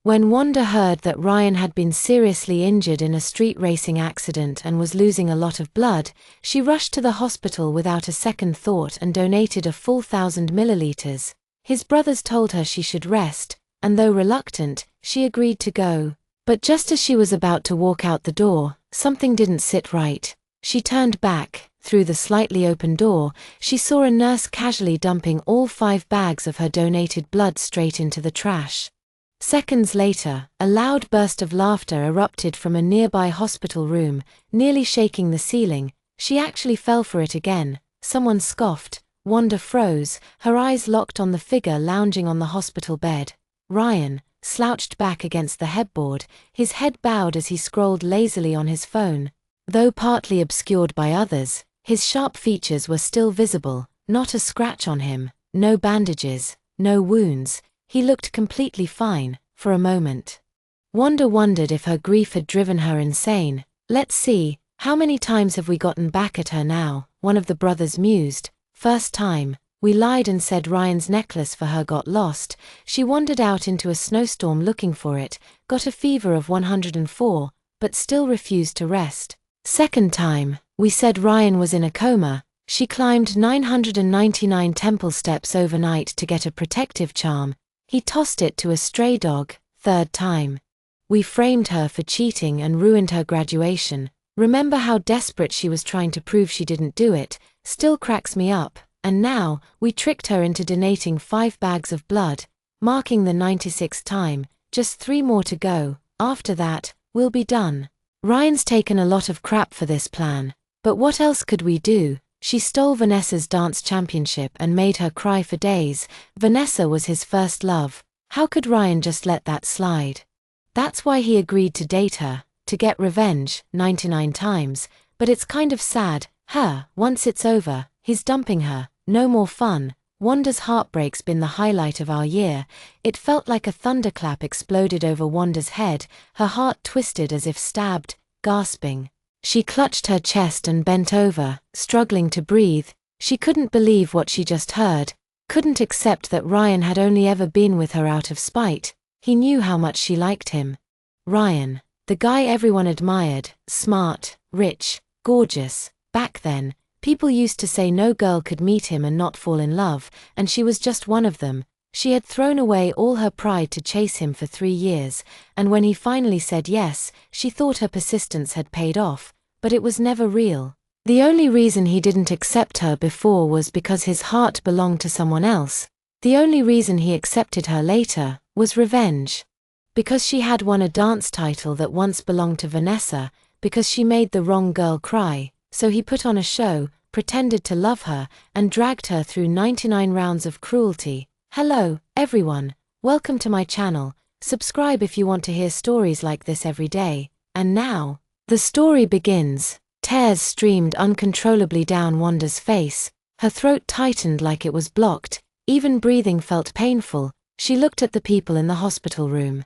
When Wanda heard that Ryan had been seriously injured in a street racing accident and was losing a lot of blood, she rushed to the hospital without a second thought and donated a full 1,000 milliliters. His brothers told her she should rest, and though reluctant, she agreed to go. But just as she was about to walk out the door, something didn't sit right. She turned back. Through the slightly open door, she saw a nurse casually dumping all 5 bags of her donated blood straight into the trash. Seconds later, a loud burst of laughter erupted from a nearby hospital room, nearly shaking the ceiling. She actually fell for it again. Someone scoffed. Wanda froze, her eyes locked on the figure lounging on the hospital bed. Ryan, slouched back against the headboard, his head bowed as he scrolled lazily on his phone. Though partly obscured by others, his sharp features were still visible. Not a scratch on him, no bandages, no wounds. He looked completely fine, for a moment. Wanda wondered if her grief had driven her insane. Let's see, how many times have we gotten back at her now? One of the brothers mused. First time, we lied and said Ryan's necklace for her got lost. She wandered out into a snowstorm looking for it, got a fever of 104, but still refused to rest. Second time, we said Ryan was in a coma. She climbed 999 temple steps overnight to get a protective charm. He tossed it to a stray dog. Third time, we framed her for cheating and ruined her graduation. Remember how desperate she was trying to prove she didn't do it? Still cracks me up. And now, we tricked her into donating 5 bags of blood, marking the 96th time. Just 3 more to go. After that, we'll be done. Ryan's taken a lot of crap for this plan. But what else could we do? She stole Vanessa's dance championship and made her cry for days. Vanessa was his first love. How could Ryan just let that slide? That's why he agreed to date her, to get revenge, 99 times. But it's kind of sad. Once it's over, he's dumping her. No more fun. Wanda's heartbreak's been the highlight of our year. It felt like a thunderclap exploded over Wanda's head, her heart twisted as if stabbed, gasping. She clutched her chest and bent over, struggling to breathe. She couldn't believe what she just heard, couldn't accept that Ryan had only ever been with her out of spite. He knew how much she liked him. Ryan, the guy everyone admired, smart, rich, gorgeous. Back then, people used to say no girl could meet him and not fall in love, and she was just one of them. She had thrown away all her pride to chase him for 3 years, and when he finally said yes, she thought her persistence had paid off. But it was never real. The only reason he didn't accept her before was because his heart belonged to someone else. The only reason he accepted her later was revenge. Because she had won a dance title that once belonged to Vanessa, because she made the wrong girl cry, so he put on a show, pretended to love her, and dragged her through 99 rounds of cruelty. Hello, everyone. Welcome to my channel. Subscribe if you want to hear stories like this every day. And now, the story begins. Tears streamed uncontrollably down Wanda's face. Her throat tightened like it was blocked. Even breathing felt painful. She looked at the people in the hospital room,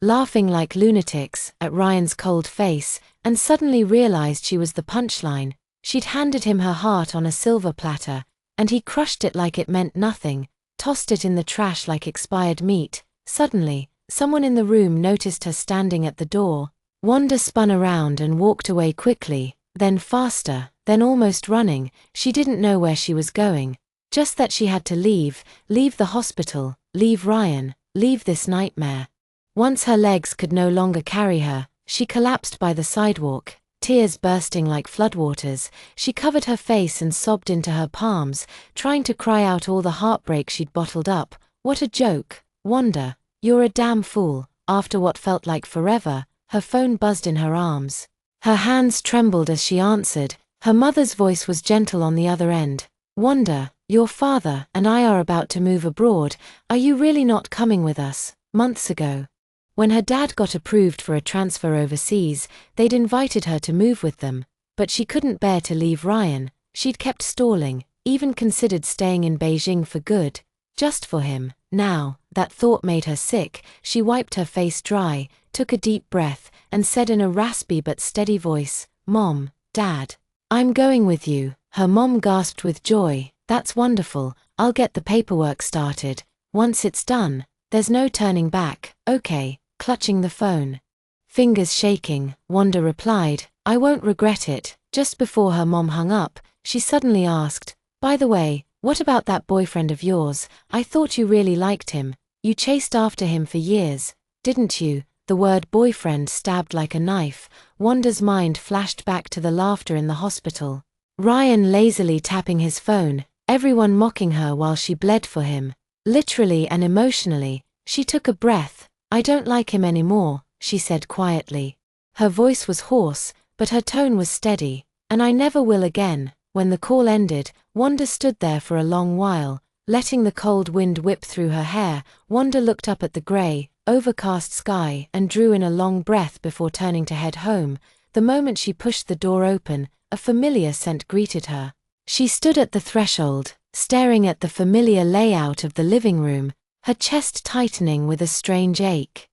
laughing like lunatics at Ryan's cold face, and suddenly realized she was the punchline. She'd handed him her heart on a silver platter, and he crushed it like it meant nothing, tossed it in the trash like expired meat. Suddenly, someone in the room noticed her standing at the door. Wanda spun around and walked away quickly, then faster, then almost running. She didn't know where she was going, just that she had to leave the hospital, leave Ryan, leave this nightmare. Once her legs could no longer carry her, she collapsed by the sidewalk, tears bursting like floodwaters. She covered her face and sobbed into her palms, trying to cry out all the heartbreak she'd bottled up. What a joke. Wanda, you're a damn fool. After what felt like forever, her phone buzzed in her arms. Her hands trembled as she answered. Her mother's voice was gentle on the other end. Wanda, your father and I are about to move abroad. Are you really not coming with us? Months ago, when her dad got approved for a transfer overseas, they'd invited her to move with them, but she couldn't bear to leave Ryan. She'd kept stalling, even considered staying in Beijing for good, just for him. Now, that thought made her sick. She wiped her face dry, took a deep breath, and said in a raspy but steady voice, "Mom, Dad, I'm going with you." Her mom gasped with joy. "That's wonderful. I'll get the paperwork started. Once it's done, there's no turning back." "Okay." clutching the phone. Fingers shaking, Wanda replied, "I won't regret it." Just before her mom hung up, she suddenly asked, "By the way, what about that boyfriend of yours? I thought you really liked him. You chased after him for years, didn't you?" The word boyfriend stabbed like a knife. Wanda's mind flashed back to the laughter in the hospital. Ryan lazily tapping his phone, everyone mocking her while she bled for him. Literally and emotionally, she took a breath. "I don't like him anymore," she said quietly. Her voice was hoarse, but her tone was steady. "And I never will again." When the call ended, Wanda stood there for a long while, letting the cold wind whip through her hair. Wanda looked up at the gray, overcast sky and drew in a long breath before turning to head home. The moment she pushed the door open, a familiar scent greeted her. She stood at the threshold, staring at the familiar layout of the living room, her chest tightening with a strange ache.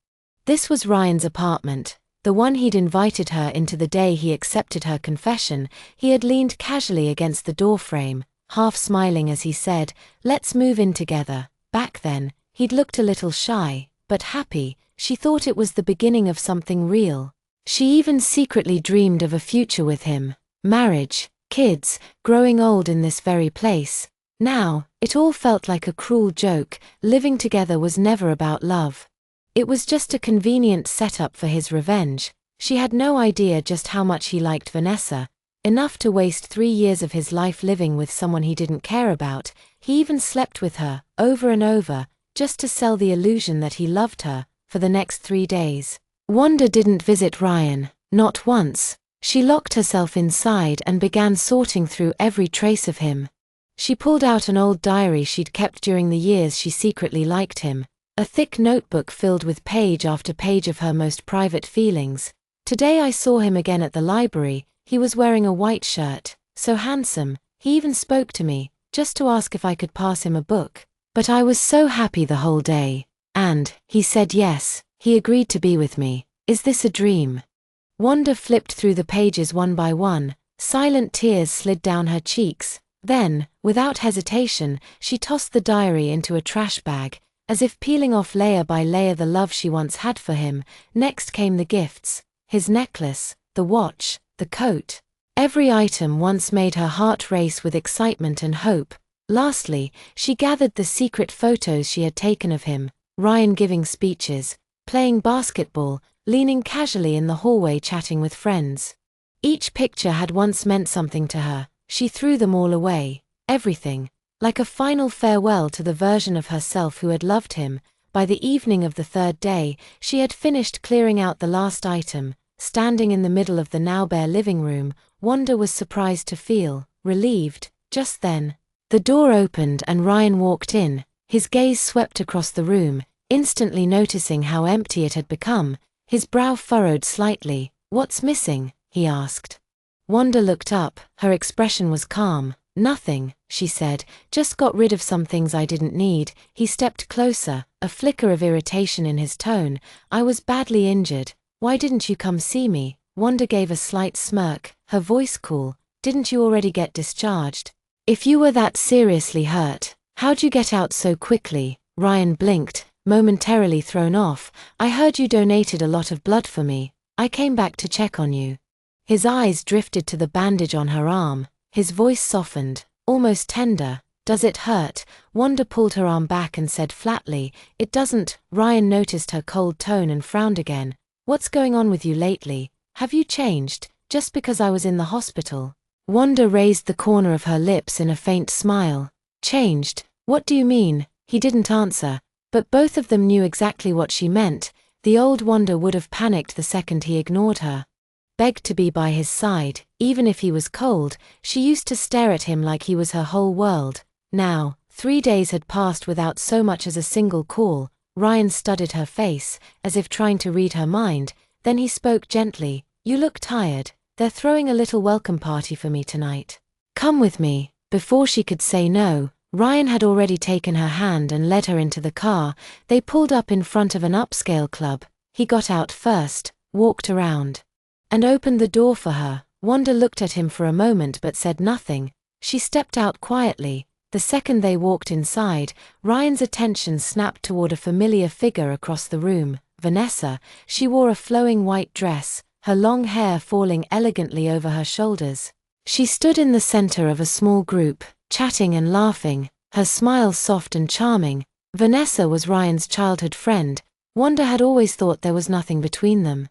This was Ryan's apartment, the one he'd invited her into the day he accepted her confession. He had leaned casually against the doorframe, half smiling as he said, "Let's move in together." Back then, he'd looked a little shy, but happy. She thought it was the beginning of something real. She even secretly dreamed of a future with him. Marriage, kids, growing old in this very place. Now, it all felt like a cruel joke. Living together was never about love. It was just a convenient setup for his revenge. She had no idea just how much he liked Vanessa. Enough to waste 3 years of his life living with someone he didn't care about. He even slept with her, over and over, just to sell the illusion that he loved her, for the next 3 days. Wanda didn't visit Ryan, not once. She locked herself inside and began sorting through every trace of him. She pulled out an old diary she'd kept during the years she secretly liked him, a thick notebook filled with page after page of her most private feelings. "Today I saw him again at the library. He was wearing a white shirt, so handsome. He even spoke to me, just to ask if I could pass him a book. But I was so happy the whole day. And he said yes, he agreed to be with me. Is this a dream?" Wanda flipped through the pages one by one. Silent tears slid down her cheeks. Then, without hesitation, she tossed the diary into a trash bag, as if peeling off layer by layer the love she once had for him. Next came the gifts: his necklace, the watch, the coat. Every item once made her heart race with excitement and hope. Lastly, she gathered the secret photos she had taken of him, Ryan giving speeches, playing basketball, leaning casually in the hallway chatting with friends. Each picture had once meant something to her. She threw them all away, everything, like a final farewell to the version of herself who had loved him. By the evening of the 3rd day, she had finished clearing out the last item. Standing in the middle of the now bare living room, Wanda was surprised to feel relieved. Just then, the door opened and Ryan walked in. His gaze swept across the room, instantly noticing how empty it had become. His brow furrowed slightly. "What's missing?" he asked. Wanda looked up. Her expression was calm. "Nothing," she said, "just got rid of some things I didn't need." He stepped closer, a flicker of irritation in his tone. "I was badly injured. Why didn't you come see me?" Wanda gave a slight smirk, her voice cool. "Didn't you already get discharged? If you were that seriously hurt, how'd you get out so quickly?" Ryan blinked, momentarily thrown off. "I heard you donated a lot of blood for me. I came back to check on you." His eyes drifted to the bandage on her arm. His voice softened, almost tender. "Does it hurt?" Wanda pulled her arm back and said flatly, "It doesn't." Ryan noticed her cold tone and frowned again. "What's going on with you lately? Have you changed, just because I was in the hospital?" Wanda raised the corner of her lips in a faint smile. "Changed? What do you mean?" He didn't answer, but both of them knew exactly what she meant. The old Wanda would have panicked the second he ignored her. Begged to be by his side, even if he was cold. She used to stare at him like he was her whole world. Now, 3 days had passed without so much as a single call. Ryan studied her face, as if trying to read her mind. Then he spoke gently. "You look tired. They're throwing a little welcome party for me tonight. Come with me." Before she could say no, Ryan had already taken her hand and led her into the car. They pulled up in front of an upscale club. He got out first, walked around, and opened the door for her. Wanda looked at him for a moment but said nothing. She stepped out quietly. The second they walked inside, Ryan's attention snapped toward a familiar figure across the room, Vanessa. She wore a flowing white dress, her long hair falling elegantly over her shoulders. She stood in the center of a small group, chatting and laughing, her smile soft and charming. Vanessa was Ryan's childhood friend. Wanda had always thought there was nothing between them,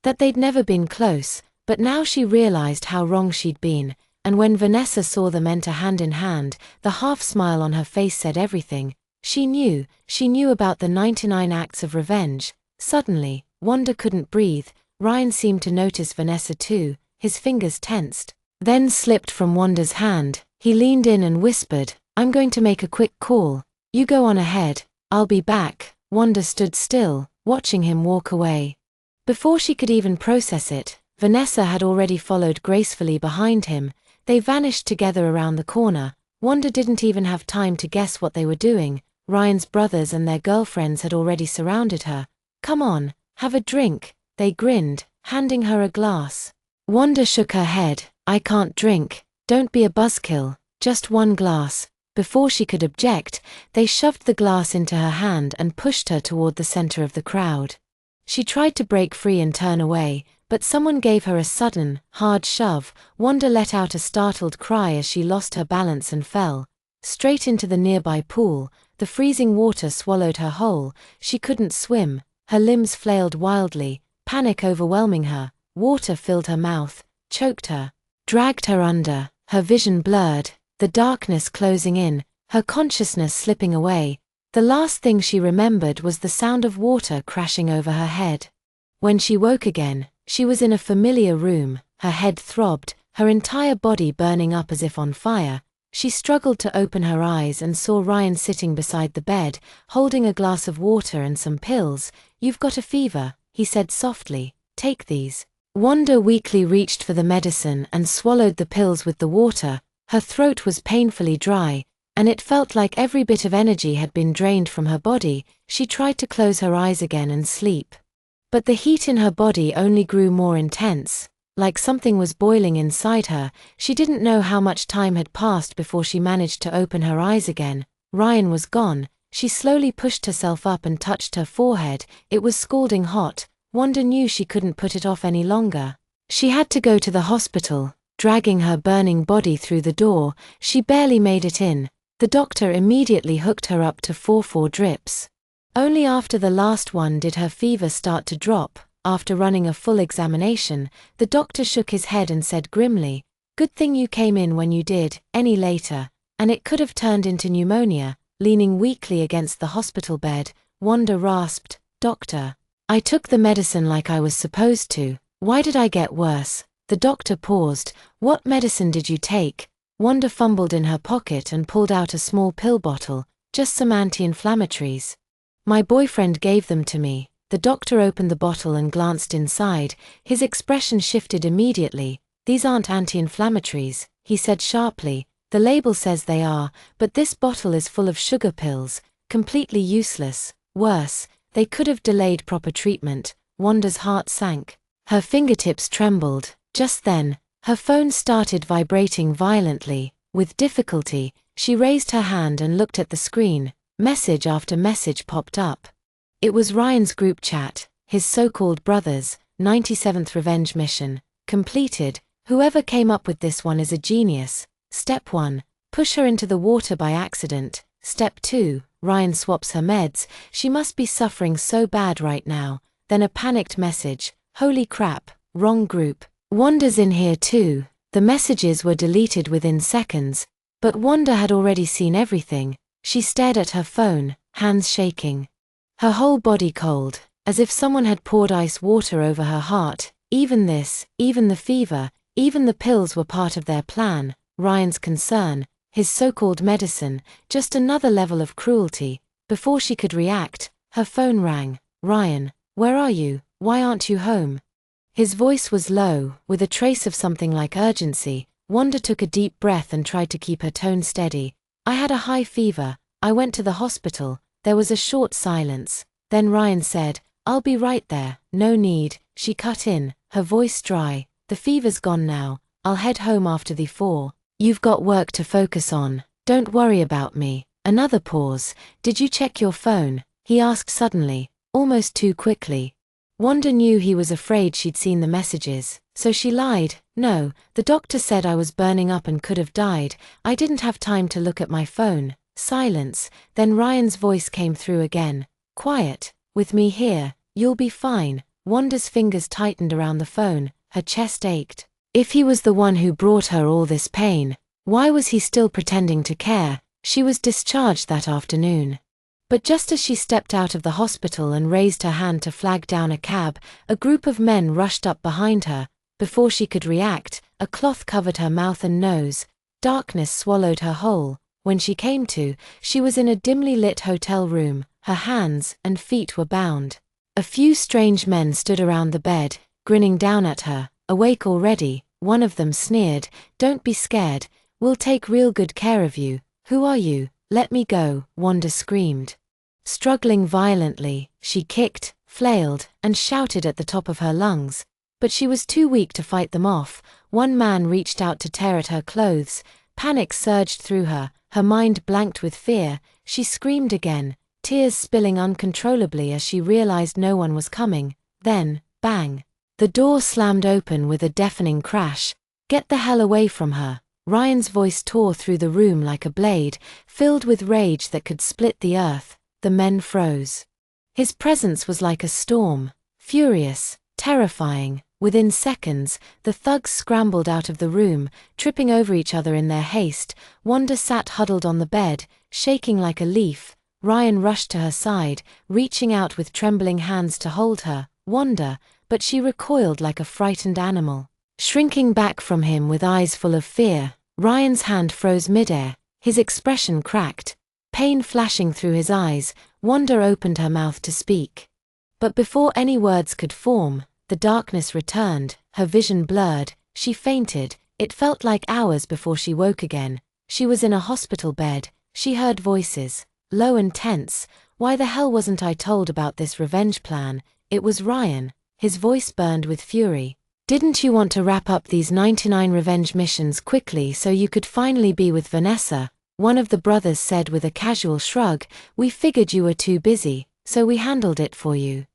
that they'd never been close, but now she realized how wrong she'd been, and when Vanessa saw them enter hand in hand, the half-smile on her face said everything. She knew about the 99 acts of revenge. Suddenly, Wanda couldn't breathe. Ryan seemed to notice Vanessa too, his fingers tensed, then slipped from Wanda's hand. He leaned in and whispered, "I'm going to make a quick call. You go on ahead, I'll be back." Wanda stood still, watching him walk away. Before she could even process it, Vanessa had already followed gracefully behind him. They vanished together around the corner. Wanda didn't even have time to guess what they were doing. Ryan's brothers and their girlfriends had already surrounded her. "Come on, have a drink," they grinned, handing her a glass. Wanda shook her head. "I can't drink. Don't be a buzzkill, just one glass." Before she could object, they shoved the glass into her hand and pushed her toward the center of the crowd. She tried to break free and turn away, but someone gave her a sudden, hard shove. Wanda let out a startled cry as she lost her balance and fell straight into the nearby pool. The freezing water swallowed her whole. She couldn't swim. Her limbs flailed wildly, panic overwhelming her. Water filled her mouth, choked her, dragged her under, her vision blurred, the darkness closing in, her consciousness slipping away. The last thing she remembered was the sound of water crashing over her head. When she woke again, she was in a familiar room. Her head throbbed, her entire body burning up as if on fire. She struggled to open her eyes and saw Ryan sitting beside the bed, holding a glass of water and some pills. "You've got a fever," he said softly. "Take these." Wanda weakly reached for the medicine and swallowed the pills with the water. Her throat was painfully dry, and it felt like every bit of energy had been drained from her body. She tried to close her eyes again and sleep, but the heat in her body only grew more intense, like something was boiling inside her. She didn't know how much time had passed before she managed to open her eyes again. Ryan was gone. She slowly pushed herself up and touched her forehead. It was scalding hot. Wanda knew she couldn't put it off any longer. She had to go to the hospital. Dragging her burning body through the door, she barely made it in. The doctor immediately hooked her up to 4 drips. Only after the last one did her fever start to drop. After running a full examination, the doctor shook his head and said grimly, "Good thing you came in when you did. Any later, and it could have turned into pneumonia." Leaning weakly against the hospital bed, Wanda rasped, "Doctor, I took the medicine like I was supposed to. Why did I get worse?" The doctor paused. "What medicine did you take?" Wanda fumbled in her pocket and pulled out a small pill bottle. "Just some anti-inflammatories. My boyfriend gave them to me." The doctor opened the bottle and glanced inside. His expression shifted immediately. "These aren't anti-inflammatories," he said sharply. "The label says they are, but this bottle is full of sugar pills, completely useless. Worse, they could have delayed proper treatment." Wanda's heart sank. Her fingertips trembled. Just then, her phone started vibrating violently. With difficulty, she raised her hand and looked at the screen. Message after message popped up. It was Ryan's group chat. His so-called brothers, 97th revenge mission, completed. Whoever came up with this one is a genius. Step 1, push her into the water by accident. Step 2, Ryan swaps her meds. She must be suffering so bad right now. Then a panicked message. Holy crap, wrong group. Wanda's in here too. The messages were deleted within seconds, but Wanda had already seen everything. She stared at her phone, hands shaking, her whole body cold, as if someone had poured ice water over her heart. Even this, even the fever, even the pills were part of their plan. Ryan's concern, his so-called medicine, just another level of cruelty. Before she could react, her phone rang. "Ryan, where are you? Why aren't you home?" His voice was low, with a trace of something like urgency. Wanda took a deep breath and tried to keep her tone steady. "I had a high fever. I went to the hospital." There was a short silence. Then Ryan said, "I'll be right there." "No need," she cut in, her voice dry. "The fever's gone now. I'll head home after the 4. You've got work to focus on. Don't worry about me." Another pause. "Did you check your phone?" he asked suddenly. almost too quickly. Wanda knew he was afraid she'd seen the messages, so she lied. "No, the doctor said I was burning up and could have died. I didn't have time to look at my phone." Silence, then Ryan's voice came through again. "Quiet, with me here, you'll be fine." Wanda's fingers tightened around the phone, her chest ached. If he was the one who brought her all this pain, why was he still pretending to care? She was discharged that afternoon. But just as she stepped out of the hospital and raised her hand to flag down a cab, a group of men rushed up behind her. Before she could react, a cloth covered her mouth and nose. Darkness swallowed her whole. When she came to, she was in a dimly lit hotel room. Her hands and feet were bound. A few strange men stood around the bed, grinning down at her. "Awake already?" One of them sneered. "Don't be scared. We'll take real good care of you." "Who are you? Let me go," Wanda screamed. Struggling violently, she kicked, flailed, and shouted at the top of her lungs. But she was too weak to fight them off. One man reached out to tear at her clothes. Panic surged through her, her mind blanked with fear. She screamed again, tears spilling uncontrollably as she realized no one was coming. Then, bang! The door slammed open with a deafening crash. "Get the hell away from her!" Ryan's voice tore through the room like a blade, filled with rage that could split the earth. The men froze. His presence was like a storm, furious, terrifying. Within seconds, the thugs scrambled out of the room, tripping over each other in their haste. Wanda sat huddled on the bed, shaking like a leaf. Ryan rushed to her side, reaching out with trembling hands to hold her. "Wanda," but she recoiled like a frightened animal. Shrinking back from him with eyes full of fear, Ryan's hand froze midair, his expression cracked, pain flashing through his eyes. Wanda opened her mouth to speak. But before any words could form, the darkness returned, her vision blurred. She fainted. It felt like hours before she woke again. She was in a hospital bed. She heard voices, low and tense. "Why the hell wasn't I told about this revenge plan?" It was Ryan. His voice burned with fury. "Didn't you want to wrap up these 99 revenge missions quickly so you could finally be with Vanessa?" One of the brothers said with a casual shrug. "We figured you were too busy, so we handled it for you."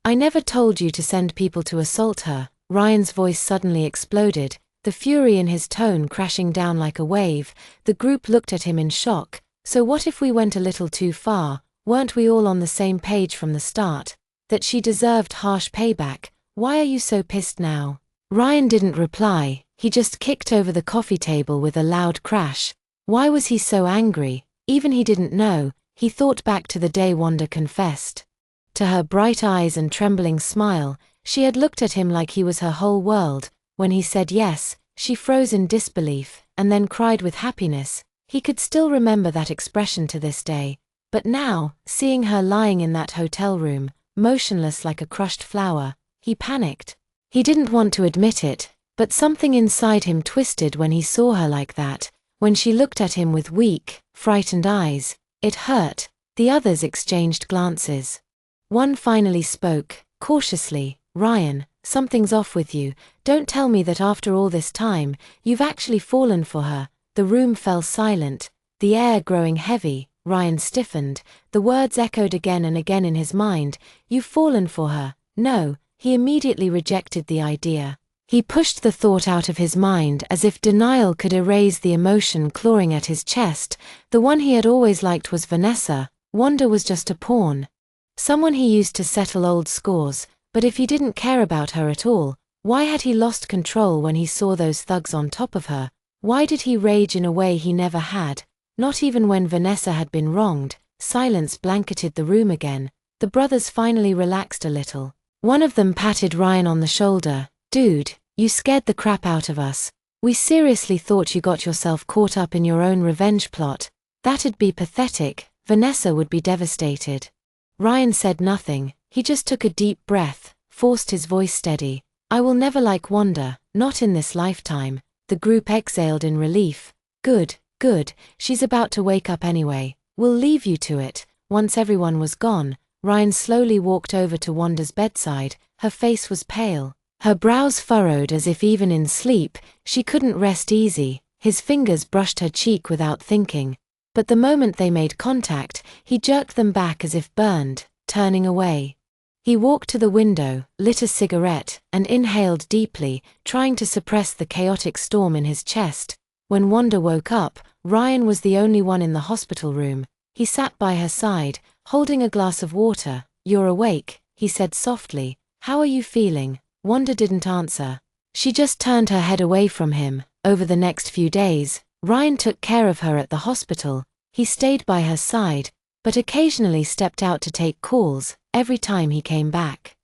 "I never told you to send people to assault her." Ryan's voice suddenly exploded, the fury in his tone crashing down like a wave. The group looked at him in shock. "So what if we went a little too far? Weren't we all on the same page from the start? That she deserved harsh payback. Why are you so pissed now?" Ryan didn't reply, he just kicked over the coffee table with a loud crash. Why was he so angry? Even he didn't know. He thought back to the day Wanda confessed. To her bright eyes and trembling smile, she had looked at him like he was her whole world. When he said yes, she froze in disbelief, and then cried with happiness. He could still remember that expression to this day. But now, seeing her lying in that hotel room, motionless like a crushed flower, he panicked. He didn't want to admit it, but something inside him twisted when he saw her like that. When she looked at him with weak, frightened eyes, it hurt. The others exchanged glances. One finally spoke, cautiously. "Ryan, something's off with you. Don't tell me that after all this time, you've actually fallen for her." The room fell silent, the air growing heavy. Ryan stiffened. The words echoed again and again in his mind. "You've fallen for her." No, he immediately rejected the idea. He pushed the thought out of his mind as if denial could erase the emotion clawing at his chest. The one he had always liked was Vanessa. Wanda was just a pawn. Someone he used to settle old scores. But if he didn't care about her at all, why had he lost control when he saw those thugs on top of her? Why did he rage in a way he never had? Not even when Vanessa had been wronged. Silence blanketed the room again. The brothers finally relaxed a little. One of them patted Ryan on the shoulder. "Dude, you scared the crap out of us. We seriously thought you got yourself caught up in your own revenge plot. That'd be pathetic. Vanessa would be devastated." Ryan said nothing. He just took a deep breath, forced his voice steady. "I will never like Wanda, not in this lifetime." The group exhaled in relief. "Good, good, she's about to wake up anyway. We'll leave you to it." Once everyone was gone, Ryan slowly walked over to Wanda's bedside. Her face was pale, her brows furrowed as if even in sleep, she couldn't rest easy. His fingers brushed her cheek without thinking. But the moment they made contact, he jerked them back as if burned, turning away. He walked to the window, lit a cigarette, and inhaled deeply, trying to suppress the chaotic storm in his chest. When Wanda woke up, Ryan was the only one in the hospital room. He sat by her side, holding a glass of water. "You're awake," he said softly. "How are you feeling?" Wanda didn't answer. She just turned her head away from him. Over the next few days, Ryan took care of her at the hospital. He stayed by her side, but occasionally stepped out to take calls. Every time he came back,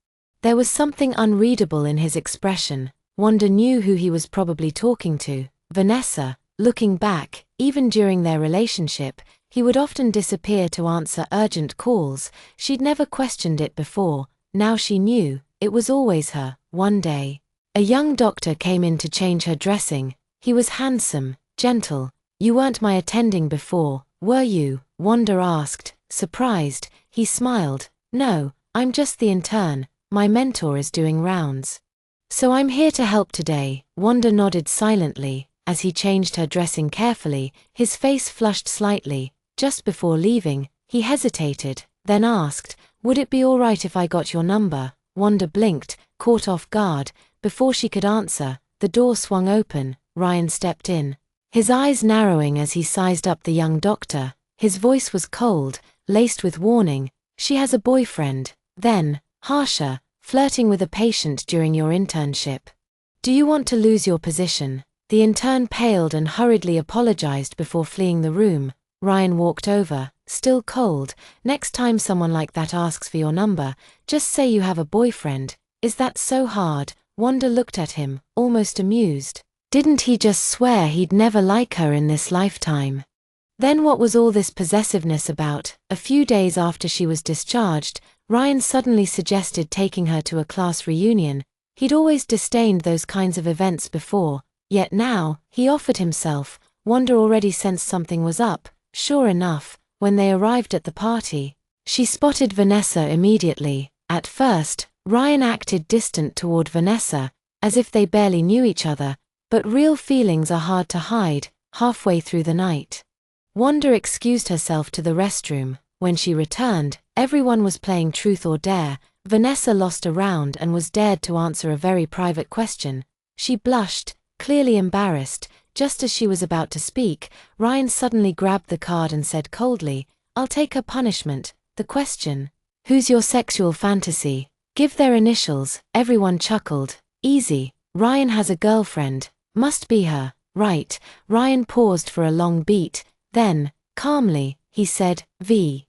there was something unreadable in his expression. Wanda knew who he was probably talking to, Vanessa. Looking back, even during their relationship, he would often disappear to answer urgent calls. She'd never questioned it before. Now she knew, it was always her. One day, a young doctor came in to change her dressing. He was handsome, gentle. "You weren't my attending before, were you?" Wanda asked, surprised. He smiled. "No, I'm just the intern. My mentor is doing rounds. So I'm here to help today." Wanda nodded silently. As he changed her dressing carefully, his face flushed slightly. Just before leaving, he hesitated, then asked, "Would it be all right if I got your number?" Wanda blinked, caught off guard. Before she could answer, the door swung open. Ryan stepped in, his eyes narrowing as he sized up the young doctor. His voice was cold, laced with warning. "She has a boyfriend." Then, harsher, "flirting with a patient during your internship. Do you want to lose your position?" The intern paled and hurriedly apologized before fleeing the room. Ryan walked over, still cold. "Next time someone like that asks for your number, just say you have a boyfriend. Is that so hard?" Wanda looked at him, almost amused. Didn't he just swear he'd never like her in this lifetime? Then what was all this possessiveness about? A few days after she was discharged, Ryan suddenly suggested taking her to a class reunion. He'd always disdained those kinds of events before, yet now, he offered himself. Wanda already sensed something was up. Sure enough, when they arrived at the party, she spotted Vanessa immediately. At first, Ryan acted distant toward Vanessa, as if they barely knew each other, but real feelings are hard to hide. Halfway through the night, Wanda excused herself to the restroom. When she returned, everyone was playing Truth or Dare. Vanessa lost a round and was dared to answer a very private question. She blushed, clearly embarrassed. Just as she was about to speak, Ryan suddenly grabbed the card and said coldly, "I'll take her punishment." The question, "Who's your sexual fantasy?" "Give their initials." Everyone chuckled. "Easy. Ryan has a girlfriend. Must be her, right?" Ryan paused for a long beat. Then, calmly, he said, "V."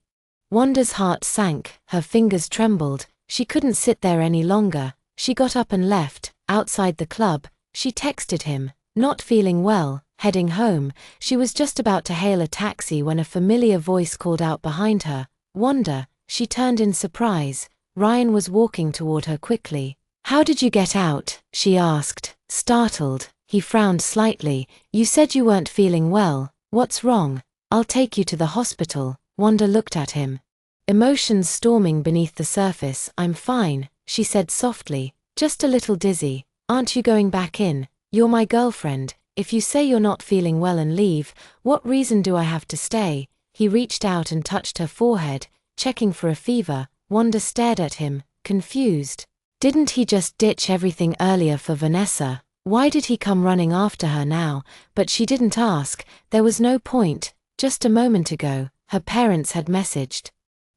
Wanda's heart sank, her fingers trembled. She couldn't sit there any longer. She got up and left. Outside the club, she texted him, "Not feeling well, heading home." She was just about to hail a taxi when a familiar voice called out behind her, "Wanda." She turned in surprise. Ryan was walking toward her quickly. "How did you get out?" she asked, startled. He frowned slightly. "You said you weren't feeling well. What's wrong?" "I'll take you to the hospital." Wanda looked at him, emotions storming beneath the surface. "I'm fine," she said softly, "just a little dizzy." "Aren't you going back in? You're my girlfriend. If you say you're not feeling well and leave, what reason do I have to stay?" He reached out and touched her forehead, checking for a fever. Wanda stared at him, confused. Didn't he just ditch everything earlier for Vanessa? Why did he come running after her now? But she didn't ask. There was no point. Just a moment ago, her parents had messaged,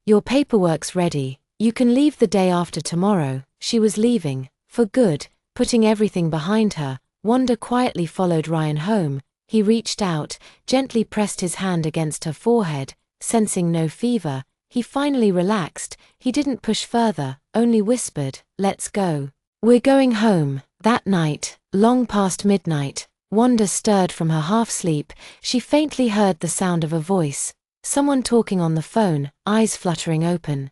"Your paperwork's ready. You can leave the day after tomorrow." She was leaving, for good, putting everything behind her. Wanda quietly followed Ryan home. He reached out, gently pressed his hand against her forehead. Sensing no fever, he finally relaxed. He didn't push further, only whispered, "Let's go. We're going home." That night, long past midnight, Wanda stirred from her half-sleep. She faintly heard the sound of a voice, someone talking on the phone, eyes fluttering open.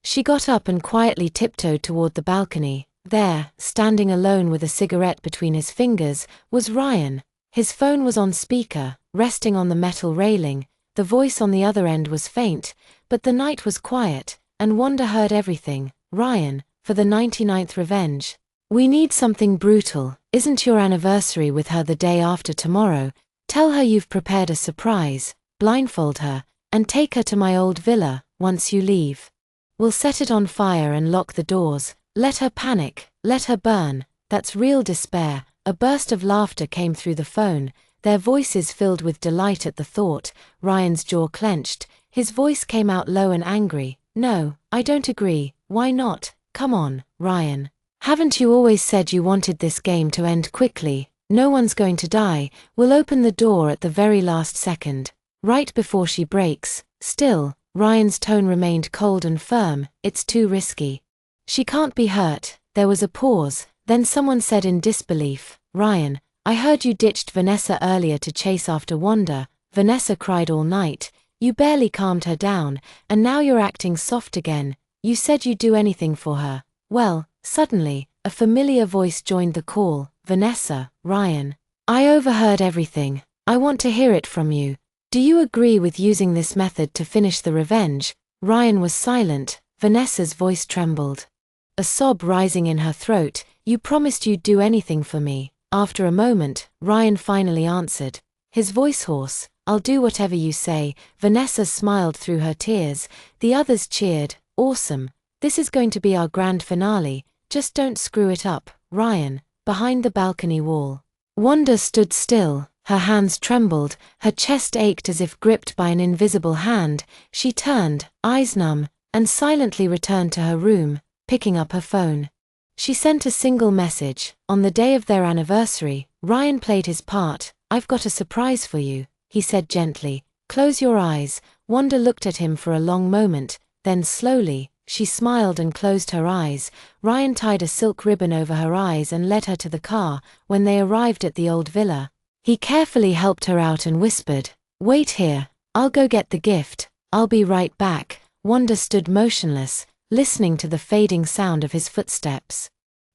She got up and quietly tiptoed toward the balcony. There, standing alone with a cigarette between his fingers, was Ryan. His phone was on speaker, resting on the metal railing. The voice on the other end was faint, but the night was quiet, and Wanda heard everything. "Ryan, for the 99th revenge. We need something brutal. Isn't your anniversary with her the day after tomorrow? Tell her you've prepared a surprise, blindfold her, and take her to my old villa once you leave." We'll set it on fire and lock the doors. Let her panic, let her burn. That's real despair." A burst of laughter came through the phone, their voices filled with delight at the thought. Ryan's jaw clenched, his voice came out low and angry. "No, I don't agree. Why not? Come on, Ryan. Haven't you always said you wanted this game to end quickly? No one's going to die. We'll open the door at the very last second, right before she breaks." Still, Ryan's tone remained cold and firm. "It's too risky. She can't be hurt." There was a pause, then someone said in disbelief, "Ryan, I heard you ditched Vanessa earlier to chase after Wanda. Vanessa cried all night. You barely calmed her down, and now you're acting soft again. You said you'd do anything for her." Well, suddenly, a familiar voice joined the call. "Vanessa, Ryan. I overheard everything. I want to hear it from you. Do you agree with using this method to finish the revenge?" Ryan was silent. Vanessa's voice trembled, a sob rising in her throat. "You promised you'd do anything for me." After a moment, Ryan finally answered, his voice hoarse, "I'll do whatever you say." Vanessa smiled through her tears. The others cheered. "Awesome. This is going to be our grand finale. Just don't screw it up, Ryan." Behind the balcony wall, Wanda stood still. Her hands trembled, her chest ached as if gripped by an invisible hand. She turned, eyes numb, and silently returned to her room, picking up her phone. She sent a single message. On the day of their anniversary, Ryan played his part. "I've got a surprise for you," he said gently. "Close your eyes." Wanda looked at him for a long moment, then slowly, she smiled and closed her eyes. Ryan tied a silk ribbon over her eyes and led her to the car. When they arrived at the old villa, he carefully helped her out and whispered, "Wait here. I'll go get the gift. I'll be right back." Wanda stood motionless, listening to the fading sound of his footsteps.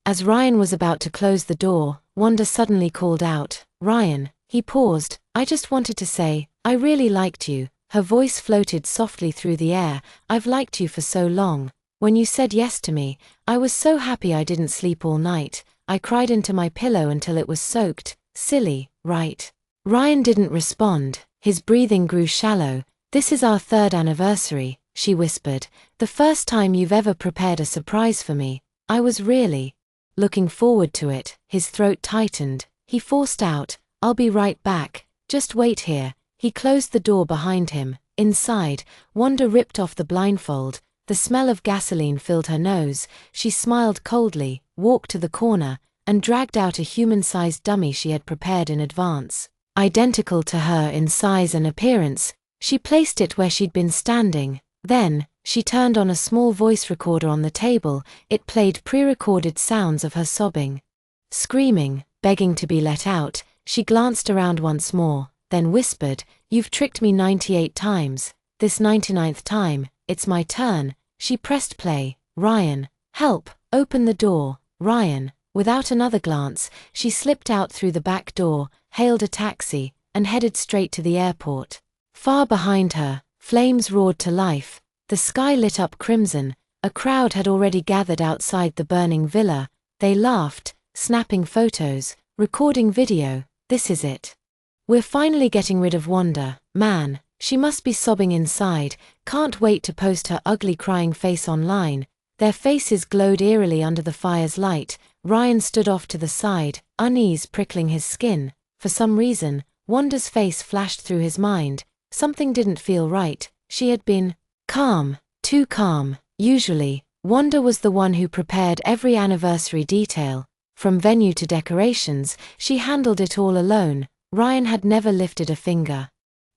As Ryan was about to close the door, Wanda suddenly called out, "Ryan." He paused. "I just wanted to say, I really liked you." Her voice floated softly through the air. "I've liked you for so long. When you said yes to me, I was so happy I didn't sleep all night. I cried into my pillow until it was soaked. Silly, right?" Ryan didn't respond. His breathing grew shallow. "This is our 3rd anniversary," she whispered. "The first time you've ever prepared a surprise for me. I was really looking forward to it." His throat tightened. He forced out, "I'll be right back. Just wait here." He closed the door behind him. Inside, Wanda ripped off the blindfold. The smell of gasoline filled her nose. She smiled coldly, walked to the corner, and dragged out a human-sized dummy she had prepared in advance. Identical to her in size and appearance, she placed it where she'd been standing. Then, she turned on a small voice recorder on the table. It played pre-recorded sounds of her sobbing, screaming, begging to be let out. She glanced around once more, then whispered, "You've tricked me 98 times. This 99th time, it's my turn." She pressed play. "Ryan, help, open the door, Ryan." Without another glance, she slipped out through the back door, hailed a taxi, and headed straight to the airport. Far behind her, flames roared to life. The sky lit up crimson. A crowd had already gathered outside the burning villa. They laughed, snapping photos, recording video. "This is it. We're finally getting rid of Wanda. Man, she must be sobbing inside. Can't wait to post her ugly crying face online." Their faces glowed eerily under the fire's light. Ryan stood off to the side, unease prickling his skin. For some reason, Wanda's face flashed through his mind. Something didn't feel right. She had been calm, too calm. Usually, Wanda was the one who prepared every anniversary detail. From venue to decorations, she handled it all alone. Ryan had never lifted a finger.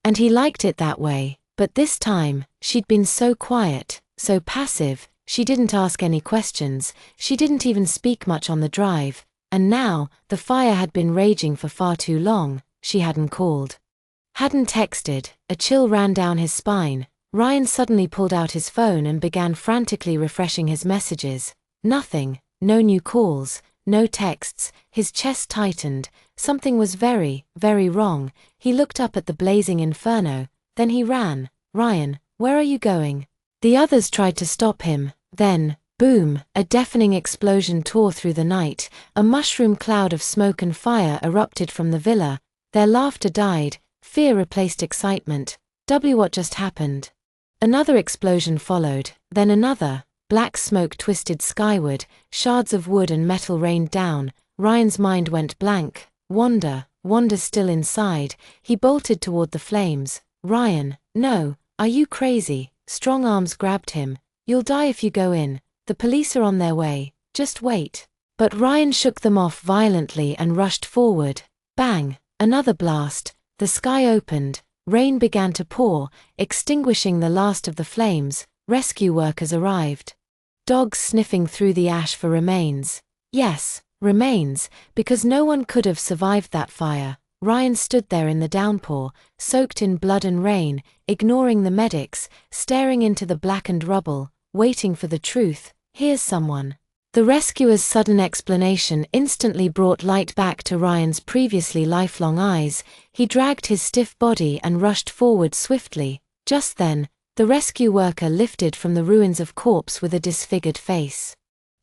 And he liked it that way. But this time, she'd been so quiet, so passive. She didn't ask any questions. She didn't even speak much on the drive. And now, the fire had been raging for far too long. She hadn't called, hadn't texted. A chill ran down his spine. Ryan suddenly pulled out his phone and began frantically refreshing his messages. Nothing. No new calls. No texts. His chest tightened. Something was very, very wrong. He looked up at the blazing inferno. Then he ran. "Ryan, where are you going?" The others tried to stop him. Then, boom, a deafening explosion tore through the night. A mushroom cloud of smoke and fire erupted from the villa. Their laughter died. Fear replaced excitement. What just happened? Another explosion followed, then another. Black smoke twisted skyward, shards of wood and metal rained down. Ryan's mind went blank. Wanda's still inside. He bolted toward the flames. Ryan, no, are you crazy? Strong arms grabbed him. You'll die if you go in. The police are on their way. Just wait. But Ryan shook them off violently and rushed forward. Bang! Another blast. The sky opened. Rain began to pour, extinguishing the last of the flames. Rescue workers arrived. Dogs sniffing through the ash for remains. Yes, remains, because no one could have survived that fire. Ryan stood there in the downpour, soaked in blood and rain, ignoring the medics, staring into the blackened rubble, waiting for the truth. Here's someone. The rescuer's sudden explanation instantly brought light back to Ryan's previously lifelong eyes. He dragged his stiff body and rushed forward swiftly. Just then, the rescue worker lifted from the ruins of corpse with a disfigured face.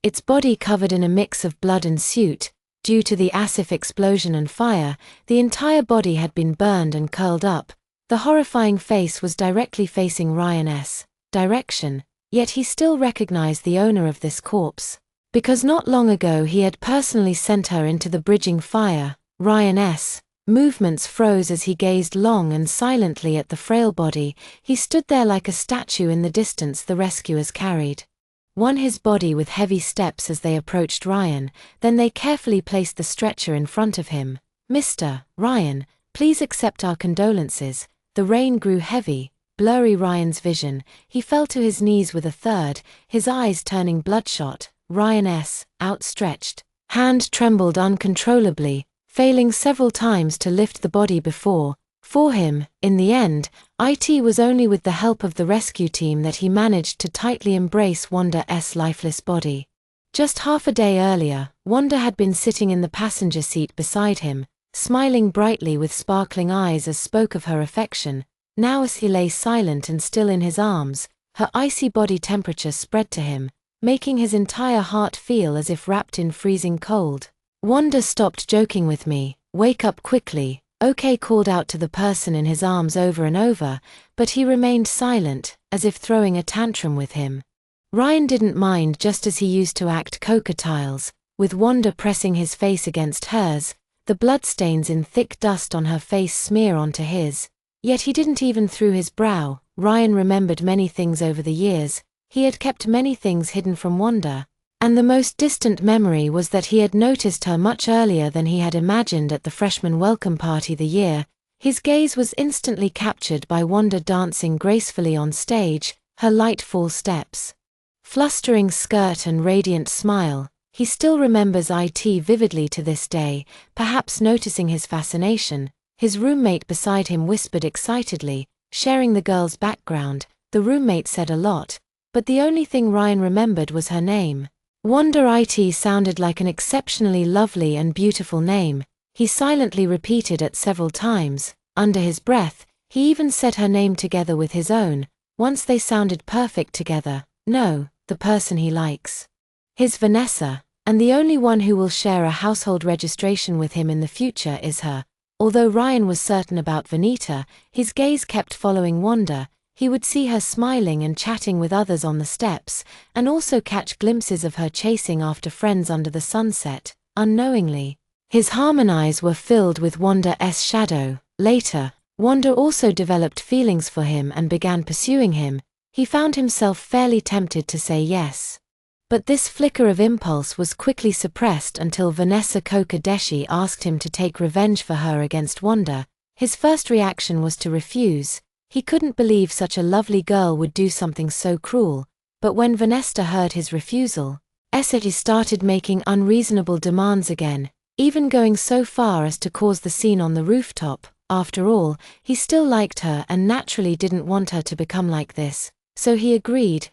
Its body covered in a mix of blood and soot. Due to the acid explosion and fire, the entire body had been burned and curled up. The horrifying face was directly facing Ryan's direction, yet he still recognized the owner of this corpse. Because not long ago he had personally sent her into the bridging fire. Ryan's movements froze as he gazed long and silently at the frail body. He stood there like a statue in the distance the rescuers carried. His body with heavy steps as they approached Ryan, then they carefully placed the stretcher in front of him. Mr. Ryan, please accept our condolences. The rain grew heavy, blurry Ryan's vision. He fell to his knees with a third, his eyes turning bloodshot. Ryan's outstretched hand trembled uncontrollably, failing several times to lift the body before. For him, in the end, it was only with the help of the rescue team that he managed to tightly embrace Wanda's lifeless body. Just half a day earlier, Wanda had been sitting in the passenger seat beside him, smiling brightly with sparkling eyes as spoke of her affection. Now as he lay silent and still in his arms, her icy body temperature spread to him, making his entire heart feel as if wrapped in freezing cold. Wanda stopped joking with me. Wake up quickly. Okay, called out to the person in his arms over and over, but he remained silent, as if throwing a tantrum with him. Ryan didn't mind, just as he used to act coquettiles, with Wanda pressing his face against hers, the bloodstains in thick dust on her face smear onto his. Yet he didn't even through his brow. Ryan remembered many things over the years. He had kept many things hidden from Wanda, and the most distant memory was that he had noticed her much earlier than he had imagined at the freshman welcome party the year. His gaze was instantly captured by Wanda dancing gracefully on stage, her light fall steps, flustering skirt and radiant smile. He still remembers it vividly to this day, perhaps noticing his fascination. His roommate beside him whispered excitedly, sharing the girl's background. The roommate said a lot, but the only thing Ryan remembered was her name. Wanda. It sounded like an exceptionally lovely and beautiful name. He silently repeated it several times. Under his breath, he even said her name together with his own. Once they sounded perfect together. No, the person he likes. His Vanessa, and the only one who will share a household registration with him in the future is her. Although Ryan was certain about Vanita, his gaze kept following Wanda. He would see her smiling and chatting with others on the steps, and also catch glimpses of her chasing after friends under the sunset. Unknowingly, his eyes were filled with Wanda's shadow. Later, Wanda also developed feelings for him and began pursuing him. He found himself fairly tempted to say yes. But this flicker of impulse was quickly suppressed until Vanessa Kokodeshi asked him to take revenge for her against Wanda. His first reaction was to refuse. He couldn't believe such a lovely girl would do something so cruel, but when Vanessa heard his refusal, he started making unreasonable demands again, even going so far as to cause the scene on the rooftop. After all, he still liked her and naturally didn't want her to become like this, so he agreed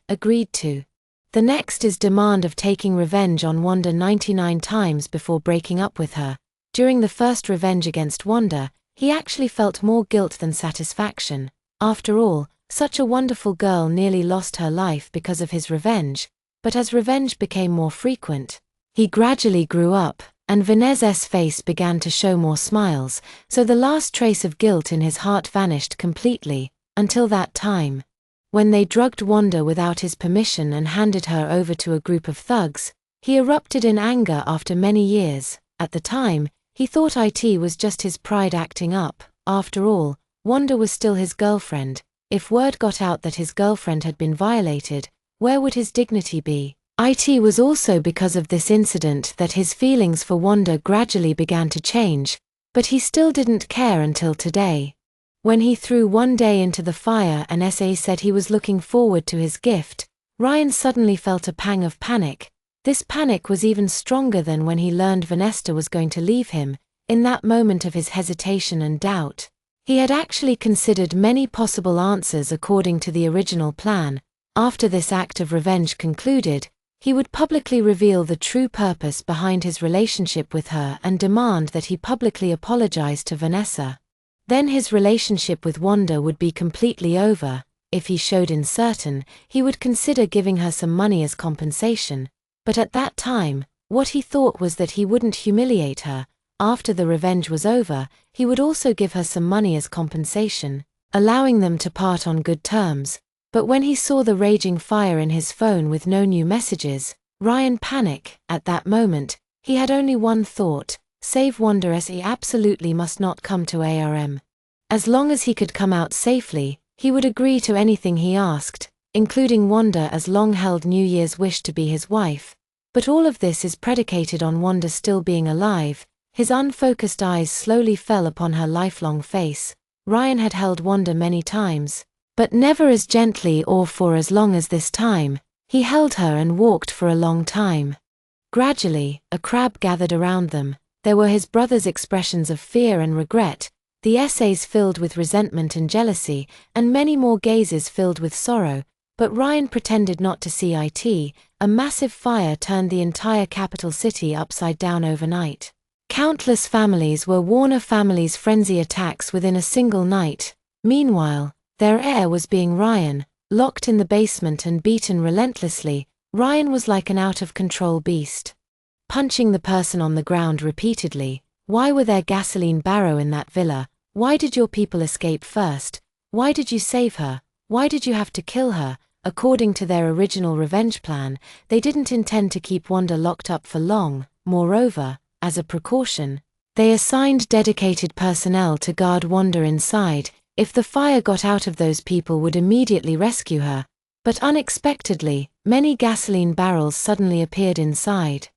to. The next is demand of taking revenge on Wanda 99 times before breaking up with her. During the first revenge against Wanda, he actually felt more guilt than satisfaction. After all, such a wonderful girl nearly lost her life because of his revenge, but as revenge became more frequent, he gradually grew up, and Vanessa's face began to show more smiles, so the last trace of guilt in his heart vanished completely. Until that time, When they drugged Wanda without his permission and handed her over to a group of thugs, he erupted in anger after many years. At the time, he thought it was just his pride acting up. After all, Wanda was still his girlfriend. If word got out that his girlfriend had been violated, where would his dignity be? It was also because of this incident that his feelings for Wanda gradually began to change, but he still didn't care until today. When he threw one day into the fire and said he was looking forward to his gift, Ryan suddenly felt a pang of panic. This panic was even stronger than when he learned Vanessa was going to leave him. In that moment of his hesitation and doubt, he had actually considered many possible answers according to the original plan. After this act of revenge concluded, he would publicly reveal the true purpose behind his relationship with her and demand that he publicly apologize to Vanessa. Then his relationship with Wanda would be completely over. If he showed uncertain, he would consider giving her some money as compensation. But at that time, what he thought was that he wouldn't humiliate her. After the revenge was over, he would also give her some money as compensation, allowing them to part on good terms. But when he saw the raging fire in his phone with no new messages, Ryan panicked. At that moment, he had only one thought: save Wanda. He absolutely must not come to ARM. As long as he could come out safely, he would agree to anything he asked, including Wanda's long-held New Year's wish to be his wife. But all of this is predicated on Wanda still being alive. His unfocused eyes slowly fell upon her lifelong face. Ryan had held Wanda many times, but never as gently or for as long as this time. He held her and walked for a long time. Gradually, a crowd gathered around them. There were his brother's expressions of fear and regret, the essays filled with resentment and jealousy, and many more gazes filled with sorrow. But Ryan pretended not to see it. A massive fire turned the entire capital city upside down overnight. Countless families were Warner family's frenzy attacks within a single night. Meanwhile, their heir was being Ryan, locked in the basement and beaten relentlessly. Ryan was like an out-of-control beast, punching the person on the ground repeatedly. Why were there gasoline barrel in that villa? Why did your people escape first? Why did you save her? Why did you have to kill her? According to their original revenge plan, they didn't intend to keep Wanda locked up for long. Moreover, as a precaution, they assigned dedicated personnel to guard Wanda inside. If the fire got out, of those people would immediately rescue her. But unexpectedly, many gasoline barrels suddenly appeared inside.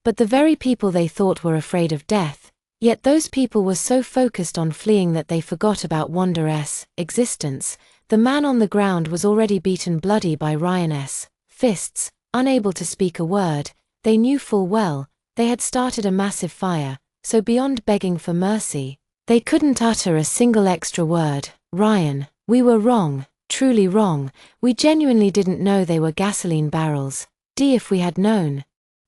But the very people they thought were afraid of death, yet those people were so focused on fleeing that they forgot about Wanda's existence. The man on the ground was already beaten bloody by Ryan's fists, unable to speak a word. They knew full well they had started a massive fire, so beyond begging for mercy, they couldn't utter a single extra word. Ryan, we were wrong, truly wrong. We genuinely didn't know they were gasoline barrels. If we had known,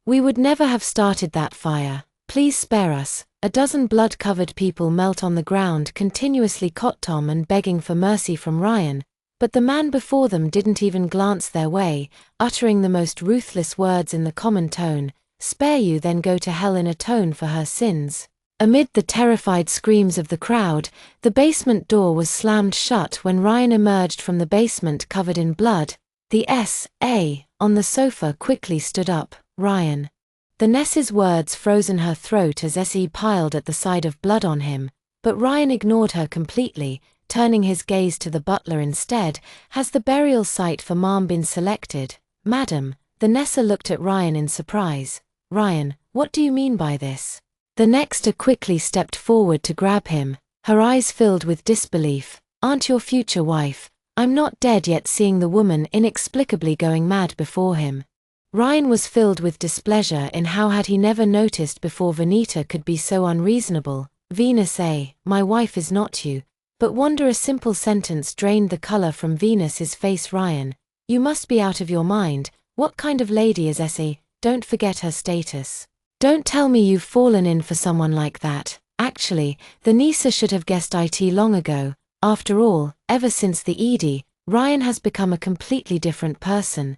we would never have started that fire. Please spare us. A dozen blood-covered people knelt on the ground, continuously Tom and begging for mercy from Ryan. But the man before them didn't even glance their way, uttering the most ruthless words in the common tone: "Spare you, then go to hell," in atone for her sins. Amid the terrified screams of the crowd, the basement door was slammed shut when Ryan emerged from the basement covered in blood. The S.A. on the sofa quickly stood up. Ryan. The Ness's words froze in her throat as S.E. piled at the sight of blood on him, but Ryan ignored her completely, turning his gaze to the butler instead. "Has the burial site for Mom been selected, madam?" The Nessa looked at Ryan in surprise. "Ryan, what do you mean by this?" The Nexta quickly stepped forward to grab him, her eyes filled with disbelief. "Aren't your future wife?" "I'm not dead yet," seeing the woman inexplicably going mad before him. Ryan was filled with displeasure in how had he never noticed before Vanita could be so unreasonable. "Venus, my wife is not you." But Wanda, a simple sentence drained the color from Venus's face. "Ryan, you must be out of your mind. What kind of lady is Essie? Don't forget her status. Don't tell me you've fallen in for someone like that." Actually, the Nisa should have guessed it long ago. After all, ever since the ED, Ryan has become a completely different person.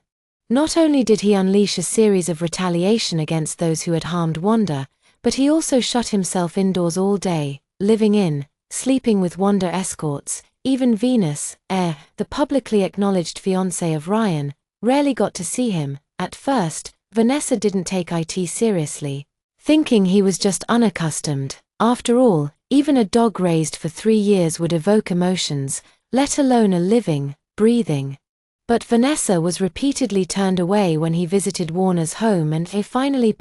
Not only did he unleash a series of retaliation against those who had harmed Wanda, but he also shut himself indoors all day, living in, sleeping with Wanda escorts. Even Venus, the publicly acknowledged fiancée of Ryan, rarely got to see him. At first, Vanessa didn't take IT seriously, thinking he was just unaccustomed. After all, even a dog raised for 3 years would evoke emotions, let alone a living, breathing. But Vanessa was repeatedly turned away when he visited Warner's home, and he finally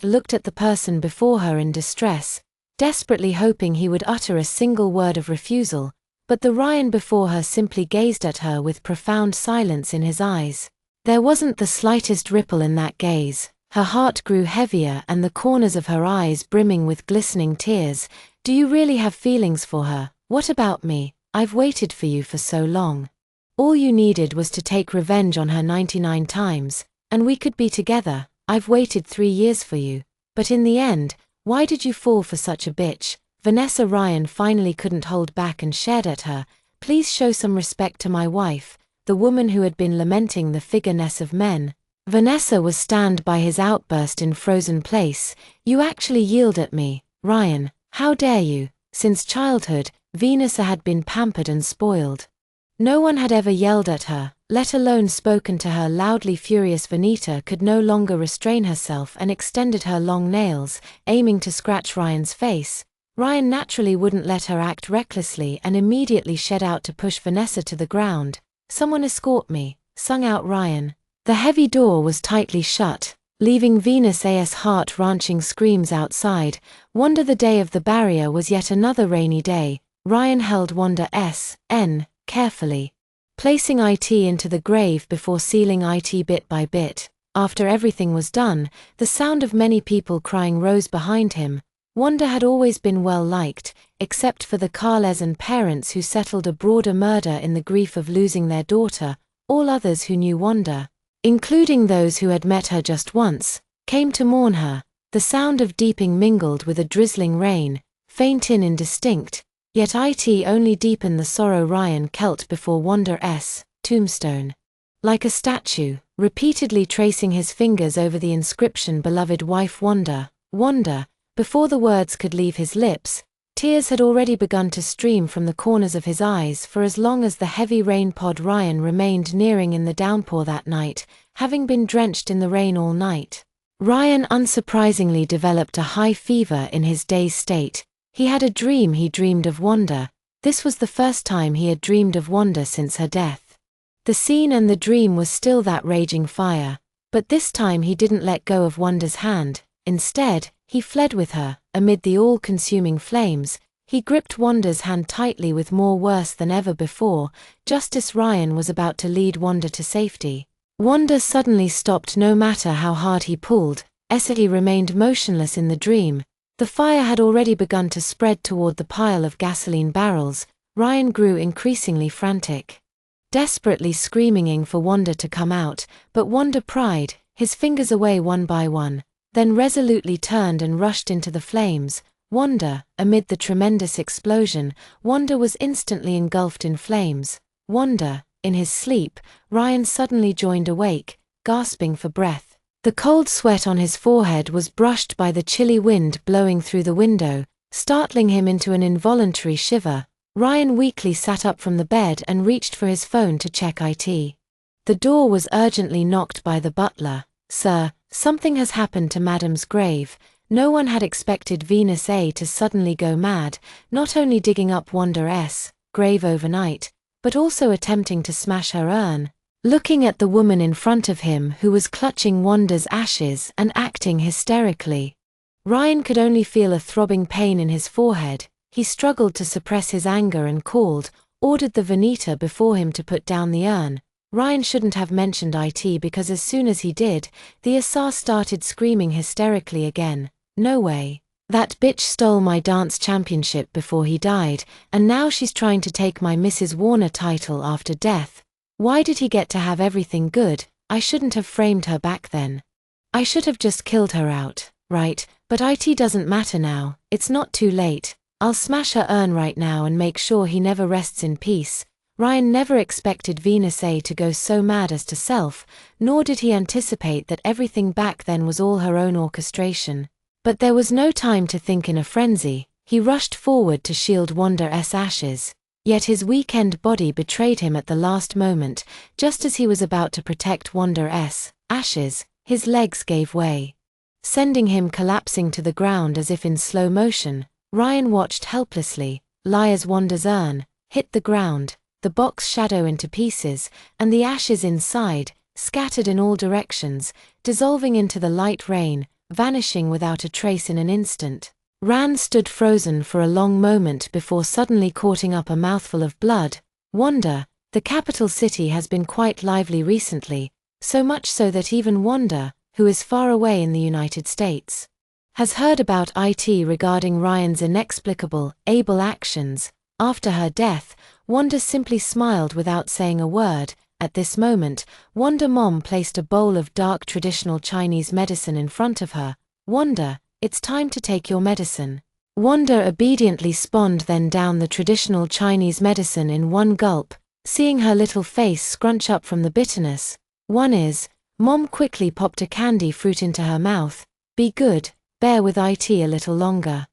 looked at the person before her in distress, desperately hoping he would utter a single word of refusal, but the Ryan before her simply gazed at her with profound silence in his eyes. There wasn't the slightest ripple in that gaze. Her heart grew heavier and the corners of her eyes brimming with glistening tears. Do you really have feelings for her? What about me? I've waited for you for so long. All you needed was to take revenge on her 99 times, and we could be together. I've waited 3 years for you. But in the end, why did you fall for such a bitch? Vanessa. Ryan finally couldn't hold back and shared at her. Please show some respect to my wife, the woman who had been lamenting the figureness of men. Vanessa was stunned by his outburst in frozen place. You actually yelled at me, Ryan. How dare you? Since childhood, Vanessa had been pampered and spoiled. No one had ever yelled at her, let alone spoken to her loudly. Furious Vanita could no longer restrain herself and extended her long nails, aiming to scratch Ryan's face. Ryan naturally wouldn't let her act recklessly and immediately shed out to push Vanessa to the ground. Someone escort me, sung out Ryan. The heavy door was tightly shut, leaving Venus's heart-wrenching screams outside. Wanda. The day of the barrier was yet another rainy day. Ryan held Wanda's carefully, placing it into the grave before sealing it bit by bit. After everything was done, the sound of many people crying rose behind him. Wanda had always been well liked, except for the Carles and parents who settled a broader murder in the grief of losing their daughter. All others who knew Wanda, including those who had met her just once, came to mourn her. The sound of deeping mingled with a drizzling rain, faint and indistinct, yet it only deepened the sorrow. Ryan knelt before Wanda's tombstone, like a statue, repeatedly tracing his fingers over the inscription, beloved wife Wanda, Wanda. Before the words could leave his lips, tears had already begun to stream from the corners of his eyes. For as long as the heavy rain poured, Ryan remained nearing in the downpour that night, having been drenched in the rain all night. Ryan unsurprisingly developed a high fever in his dazed state. He had a dream. He dreamed of Wanda. This was the first time he had dreamed of Wanda since her death. The scene and the dream was still that raging fire, but this time he didn't let go of Wanda's hand. Instead, he fled with her. Amid the all-consuming flames, he gripped Wanda's hand tightly with more worse than ever before. Just as Ryan was about to lead Wanda to safety, Wanda suddenly stopped. No matter how hard he pulled, he remained motionless in the dream. The fire had already begun to spread toward the pile of gasoline barrels. Ryan grew increasingly frantic, desperately screaming for Wanda to come out, but Wanda pried his fingers away one by one, then resolutely turned and rushed into the flames. Wanda, amid the tremendous explosion, Wanda was instantly engulfed in flames. Wanda, in his sleep, Ryan suddenly joined awake, gasping for breath. The cold sweat on his forehead was brushed by the chilly wind blowing through the window, startling him into an involuntary shiver. Ryan weakly sat up from the bed and reached for his phone to check it. The door was urgently knocked by the butler. Sir, something has happened to Madam's grave. No one had expected Venus to suddenly go mad, not only digging up Wanda's grave overnight, but also attempting to smash her urn. Looking at the woman in front of him who was clutching Wanda's ashes and acting hysterically, Ryan could only feel a throbbing pain in his forehead. He struggled to suppress his anger and ordered the Vanita before him to put down the urn. Ryan shouldn't have mentioned it because as soon as he did, the Asa started screaming hysterically again. No way. That bitch stole my dance championship before he died, and now she's trying to take my Mrs. Warner title after death. Why did he get to have everything good? I shouldn't have framed her back then. I should have just killed her out, right? But it doesn't matter now. It's not too late. I'll smash her urn right now and make sure he never rests in peace. Ryan never expected Venus to go so mad as to self, nor did he anticipate that everything back then was all her own orchestration. But there was no time to think in a frenzy. He rushed forward to shield Wanda's ashes. Yet his weakened body betrayed him at the last moment. Just as he was about to protect Wanda's ashes, his legs gave way, sending him collapsing to the ground as if in slow motion. Ryan watched helplessly, as Wanda's urn hit the ground, the box shadow into pieces, and the ashes inside, scattered in all directions, dissolving into the light rain, vanishing without a trace in an instant. Rand stood frozen for a long moment before suddenly coughing up a mouthful of blood. Wanda, the capital city has been quite lively recently, so much so that even Wanda, who is far away in the United States, has heard about it regarding Ryan's inexplicable, able actions. After her death, Wanda simply smiled without saying a word. At this moment, Wanda Mom placed a bowl of dark traditional Chinese medicine in front of her. Wanda, it's time to take your medicine. Wanda obediently spawned then down the traditional Chinese medicine in one gulp, seeing her little face scrunch up from the bitterness. Mom quickly popped a candy fruit into her mouth. Be good, bear with it a little longer.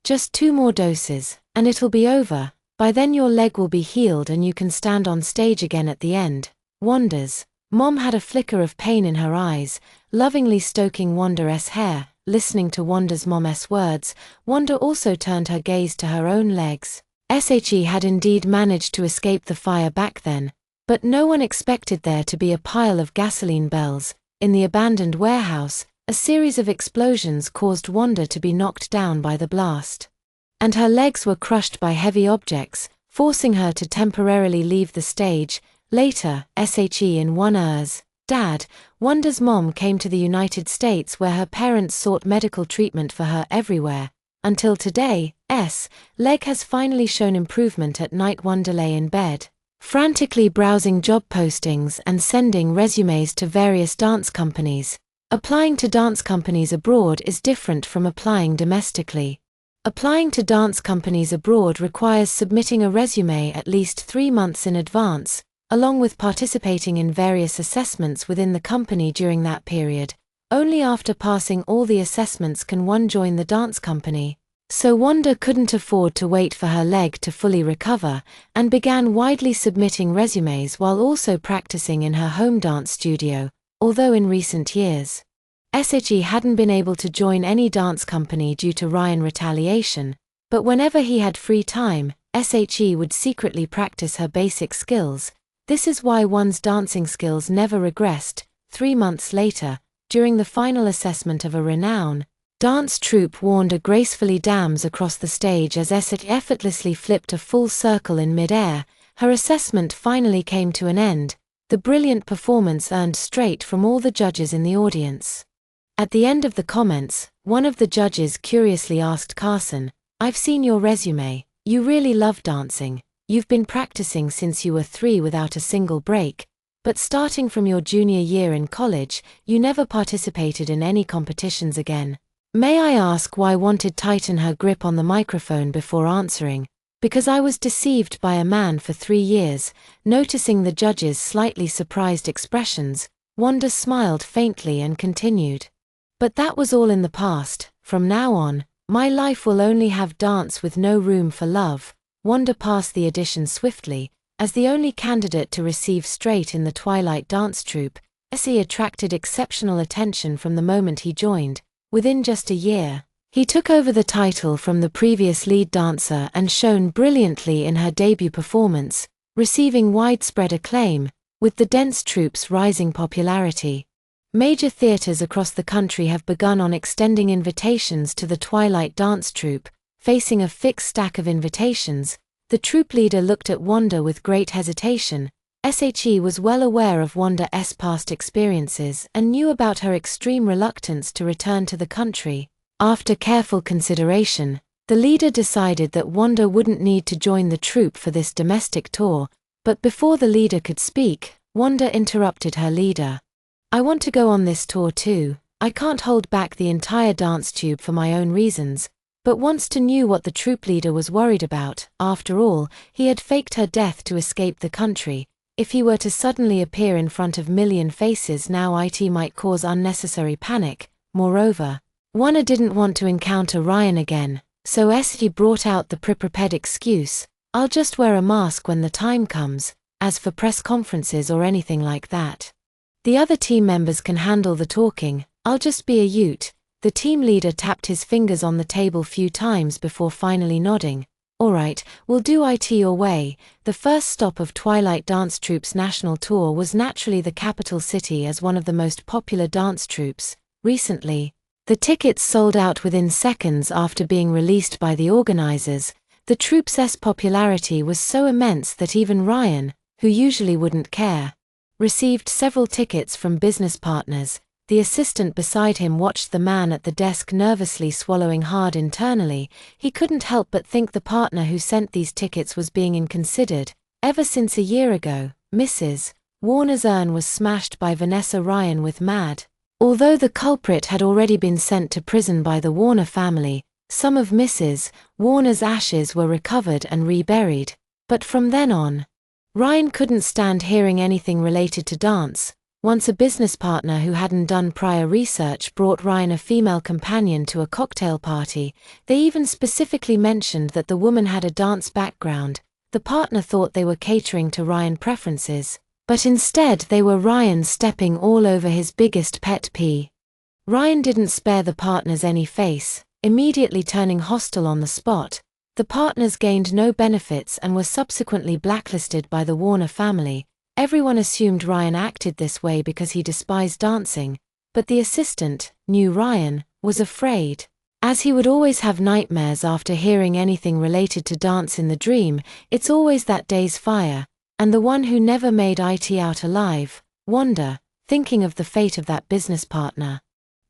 Just 2 more doses, and it'll be over. By then your leg will be healed and you can stand on stage again at the end. Wanda's Mom had a flicker of pain in her eyes, lovingly stroking Wanda's hair. Listening to Wanda's mom's words, Wanda also turned her gaze to her own legs. She had indeed managed to escape the fire back then, but no one expected there to be a pile of gasoline bells. In the abandoned warehouse, a series of explosions caused Wanda to be knocked down by the blast, and her legs were crushed by heavy objects, forcing her to temporarily leave the stage. Later, in Wanda's dad, Wanda's mom came to the United States where her parents sought medical treatment for her everywhere. Until today, leg has finally shown improvement. At night Wanda lay in bed, frantically browsing job postings and sending resumes to various dance companies. Applying to dance companies abroad is different from applying domestically. Applying to dance companies abroad requires submitting a resume at least 3 months in advance, along with participating in various assessments within the company during that period. Only after passing all the assessments can one join the dance company. So Wanda couldn't afford to wait for her leg to fully recover, and began widely submitting resumes while also practicing in her home dance studio, although in recent years, hadn't been able to join any dance company due to Ryan retaliation, but whenever he had free time, would secretly practice her basic skills. This is why one's dancing skills never regressed. 3 months later, during the final assessment of a renowned dance troupe, Wanda gracefully danced across the stage as effortlessly flipped a full circle in mid-air. Her assessment finally came to an end. The brilliant performance earned straight from all the judges in the audience. At the end of the comments, one of the judges curiously asked Carson, "I've seen your resume. You really love dancing. You've been practicing since you were 3 without a single break, but starting from your junior year in college, you never participated in any competitions again. May I ask why?" Wanted tighten her grip on the microphone before answering. "Because I was deceived by a man for 3 years." Noticing the judge's slightly surprised expressions, Wanda smiled faintly and continued, "But that was all in the past. From now on, my life will only have dance with no room for love." Wanda passed the audition swiftly. As the only candidate to receive straight in the Twilight dance troupe, he attracted exceptional attention from the moment he joined. Within just a year, he took over the title from the previous lead dancer and shone brilliantly in her debut performance, receiving widespread acclaim, with the dance troupe's rising popularity. Major theaters across the country have begun on extending invitations to the Twilight dance troupe. Facing a fixed stack of invitations, the troupe leader looked at Wanda with great hesitation. She was well aware of Wanda's past experiences and knew about her extreme reluctance to return to the country. After careful consideration, the leader decided that Wanda wouldn't need to join the troupe for this domestic tour, but before the leader could speak, Wanda interrupted her leader. "I want to go on this tour too. I can't hold back the entire dance troupe for my own reasons." But once knew what the troupe leader was worried about. After all, he had faked her death to escape the country. If he were to suddenly appear in front of million faces now, it might cause unnecessary panic. Moreover, Wanda didn't want to encounter Ryan again, so he brought out the pre-prepared excuse. I'll just wear a mask when the time comes, as for press conferences or anything like that. The other team members can handle the talking, I'll just be a Ute." The team leader tapped his fingers on the table few times before finally nodding. "Alright, we'll do it your way." The first stop of Twilight Dance Troupe's national tour was naturally the capital city as one of the most popular dance troupes. Recently, the tickets sold out within seconds after being released by the organizers. The troupe's popularity was so immense that even Ryan, who usually wouldn't care, received several tickets from business partners. The assistant beside him watched the man at the desk nervously swallowing hard internally. He couldn't help but think the partner who sent these tickets was being inconsidered. Ever since a year ago, Mrs. Warner's urn was smashed by Vanessa Ryan with mad. Although the culprit had already been sent to prison by the Warner family, some of Mrs. Warner's ashes were recovered and reburied. But from then on, Ryan couldn't stand hearing anything related to dance. Once a business partner who hadn't done prior research brought Ryan a female companion to a cocktail party. They even specifically mentioned that the woman had a dance background. The partner thought they were catering to Ryan preferences, but instead they were Ryan stepping all over his biggest pet peeve. Ryan didn't spare the partners any face, immediately turning hostile on the spot. The partners gained no benefits and were subsequently blacklisted by the Warner family. Everyone assumed Ryan acted this way because he despised dancing, but the assistant knew Ryan was afraid, as he would always have nightmares after hearing anything related to dance in the dream. It's always that day's fire, and the one who never made it out alive. Wanda, thinking of the fate of that business partner.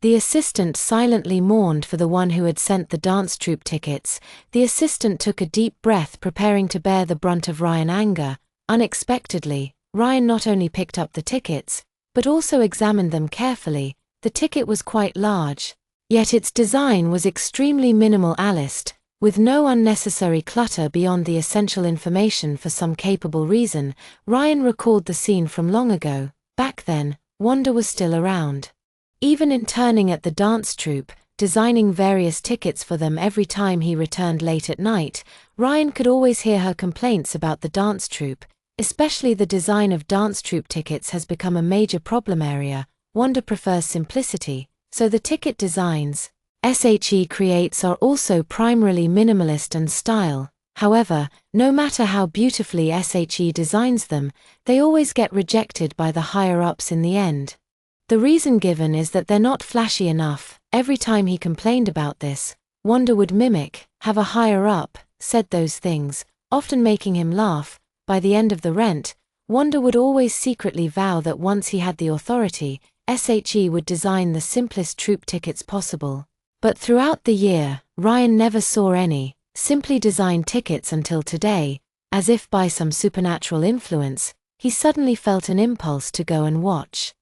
The assistant silently mourned for the one who had sent the dance troupe tickets. The assistant took a deep breath, preparing to bear the brunt of Ryan's anger. Unexpectedly, Ryan not only picked up the tickets, but also examined them carefully. The ticket was quite large, yet its design was extremely minimalist, with no unnecessary clutter beyond the essential information. For some capable reason, Ryan recalled the scene from long ago. Back then, Wanda was still around. Even interning at the dance troupe, designing various tickets for them every time he returned late at night, Ryan could always hear her complaints about the dance troupe. Especially the design of dance troupe tickets has become a major problem area. Wanda prefers simplicity, so the ticket designs she creates are also primarily minimalist and style. However, no matter how beautifully she designs them, they always get rejected by the higher-ups in the end. The reason given is that they're not flashy enough. Every time he complained about this, Wanda would mimic, have a higher-up said those things, often making him laugh. By the end of the rent, Wanda would always secretly vow that once he had the authority, she would design the simplest troupe tickets possible. But throughout the year, Ryan never saw any, simply designed tickets until today, as if by some supernatural influence, he suddenly felt an impulse to go and watch.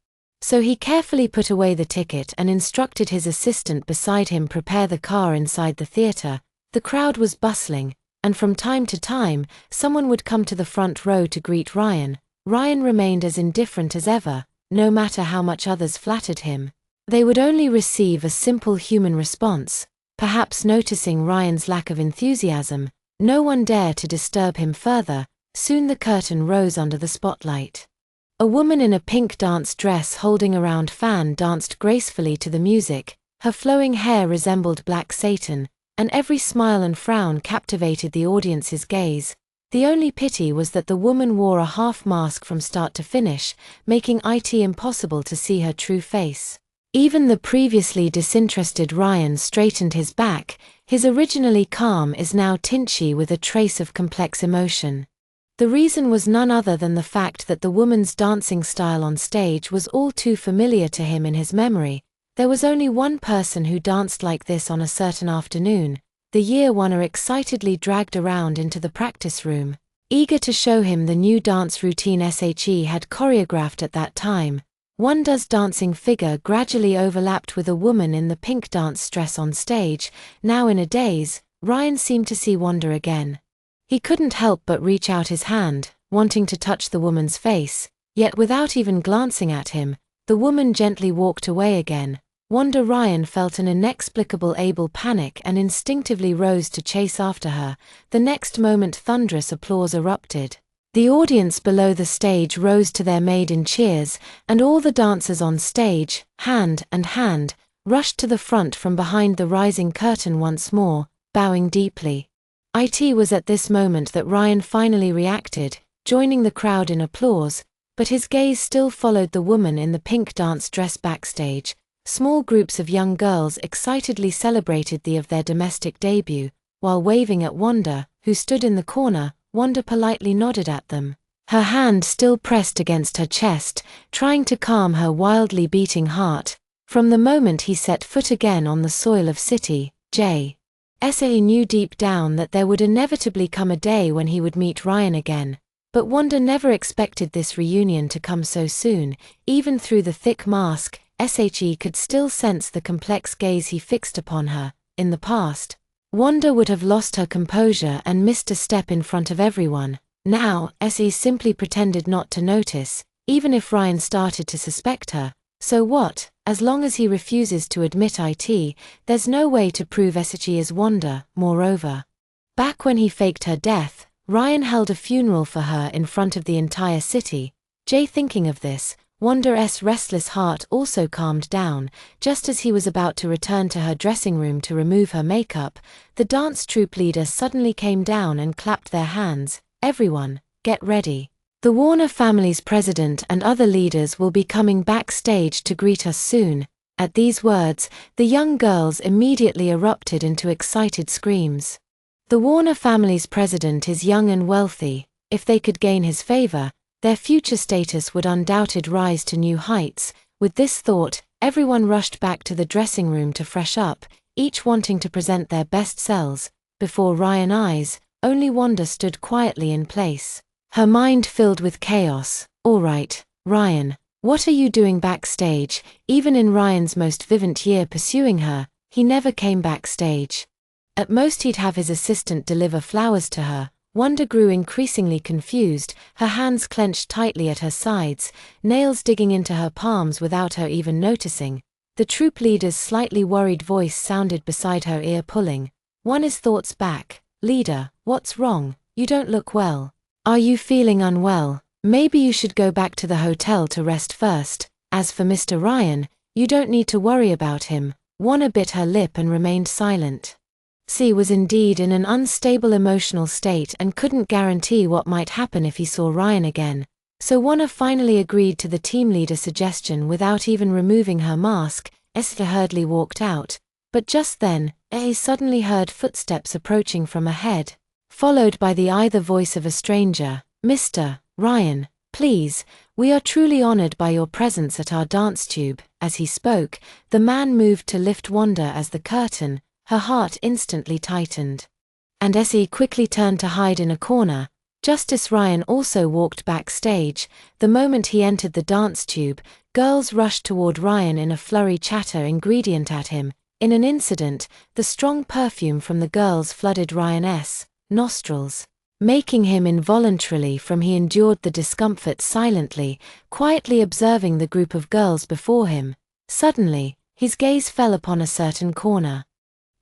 So he carefully put away the ticket and instructed his assistant beside him prepare the car inside the theater. The crowd was bustling, and from time to time, someone would come to the front row to greet Ryan. Ryan remained as indifferent as ever, no matter how much others flattered him. They would only receive a simple human response. Perhaps noticing Ryan's lack of enthusiasm, no one dared to disturb him further. Soon the curtain rose under the spotlight. A woman in a pink dance dress holding a round fan danced gracefully to the music. Her flowing hair resembled black satin, and every smile and frown captivated the audience's gaze. The only pity was that the woman wore a half mask from start to finish, making it impossible to see her true face. Even the previously disinterested Ryan straightened his back. His originally calm is now tinchy with a trace of complex emotion. The reason was none other than the fact that the woman's dancing style on stage was all too familiar to him in his memory. There was only one person who danced like this on a certain afternoon. The year oneer excitedly dragged around into the practice room, eager to show him the new dance routine she had choreographed at that time. Wanda's dancing figure gradually overlapped with a woman in the pink dance dress on stage. Now in a daze, Ryan seemed to see Wanda again. He couldn't help but reach out his hand, wanting to touch the woman's face, yet without even glancing at him, the woman gently walked away again. Wonder Ryan felt an inexplicable panic and instinctively rose to chase after her. The next moment thunderous applause erupted. The audience below the stage rose to their made in cheers, and all the dancers on stage, hand in hand, rushed to the front from behind the rising curtain once more, bowing deeply. It was at this moment that Ryan finally reacted, joining the crowd in applause, but his gaze still followed the woman in the pink dance dress backstage. Small groups of young girls excitedly celebrated the of their domestic debut, while waving at Wanda, who stood in the corner. Wanda politely nodded at them, her hand still pressed against her chest, trying to calm her wildly beating heart. From the moment he set foot again on the soil of City, J.S.A. knew deep down that there would inevitably come a day when he would meet Ryan again. But Wanda never expected this reunion to come so soon. Even through the thick mask, SHE could still sense the complex gaze he fixed upon her. In the past, Wanda would have lost her composure and missed a step in front of everyone. Now, SE simply pretended not to notice, even if Ryan started to suspect her. So what? As long as he refuses to admit it, there's no way to prove SHE is Wanda. Moreover, back when he faked her death, Ryan held a funeral for her in front of the entire city. Thinking of this, Wanda's restless heart also calmed down. Just as he was about to return to her dressing room to remove her makeup, the dance troupe leader suddenly came down and clapped their hands. Everyone, get ready. The Warner family's president and other leaders will be coming backstage to greet us soon. At these words, the young girls immediately erupted into excited screams. The Warner family's president is young and wealthy. If they could gain his favor, their future status would undoubtedly rise to new heights. With this thought, everyone rushed back to the dressing room to fresh up, each wanting to present their best selves. Before Ryan's eyes, only Wanda stood quietly in place, her mind filled with chaos. All right, Ryan, what are you doing backstage? Even in Ryan's most vivid year pursuing her, he never came backstage. At most he'd have his assistant deliver flowers to her. Wanda grew increasingly confused, her hands clenched tightly at her sides, nails digging into her palms without her even noticing. The troop leader's slightly worried voice sounded beside her ear, pulling Wanda's thoughts back. Leader, what's wrong? You don't look well. Are you feeling unwell? Maybe you should go back to the hotel to rest first. As for Mr. Ryan, you don't need to worry about him. Wanda bit her lip and remained silent. C was indeed in an unstable emotional state and couldn't guarantee what might happen if he saw Ryan again. So Wanda finally agreed to the team leader's suggestion without even removing her mask. Esther hurriedly walked out. But just then, A suddenly heard footsteps approaching from ahead, followed by the voice of a stranger. Mr. Ryan, please, we are truly honored by your presence at our dance tube. As he spoke, the man moved to lift Wanda as the curtain. Her heart instantly tightened. And SE quickly turned to hide in a corner. Justice Ryan also walked backstage. The moment he entered the dance tube, girls rushed toward Ryan in a flurry, chatter ingredient at him. In an instant, the strong perfume from the girls flooded Ryan's nostrils, making him involuntarily he endured the discomfort silently, quietly observing the group of girls before him. Suddenly, his gaze fell upon a certain corner.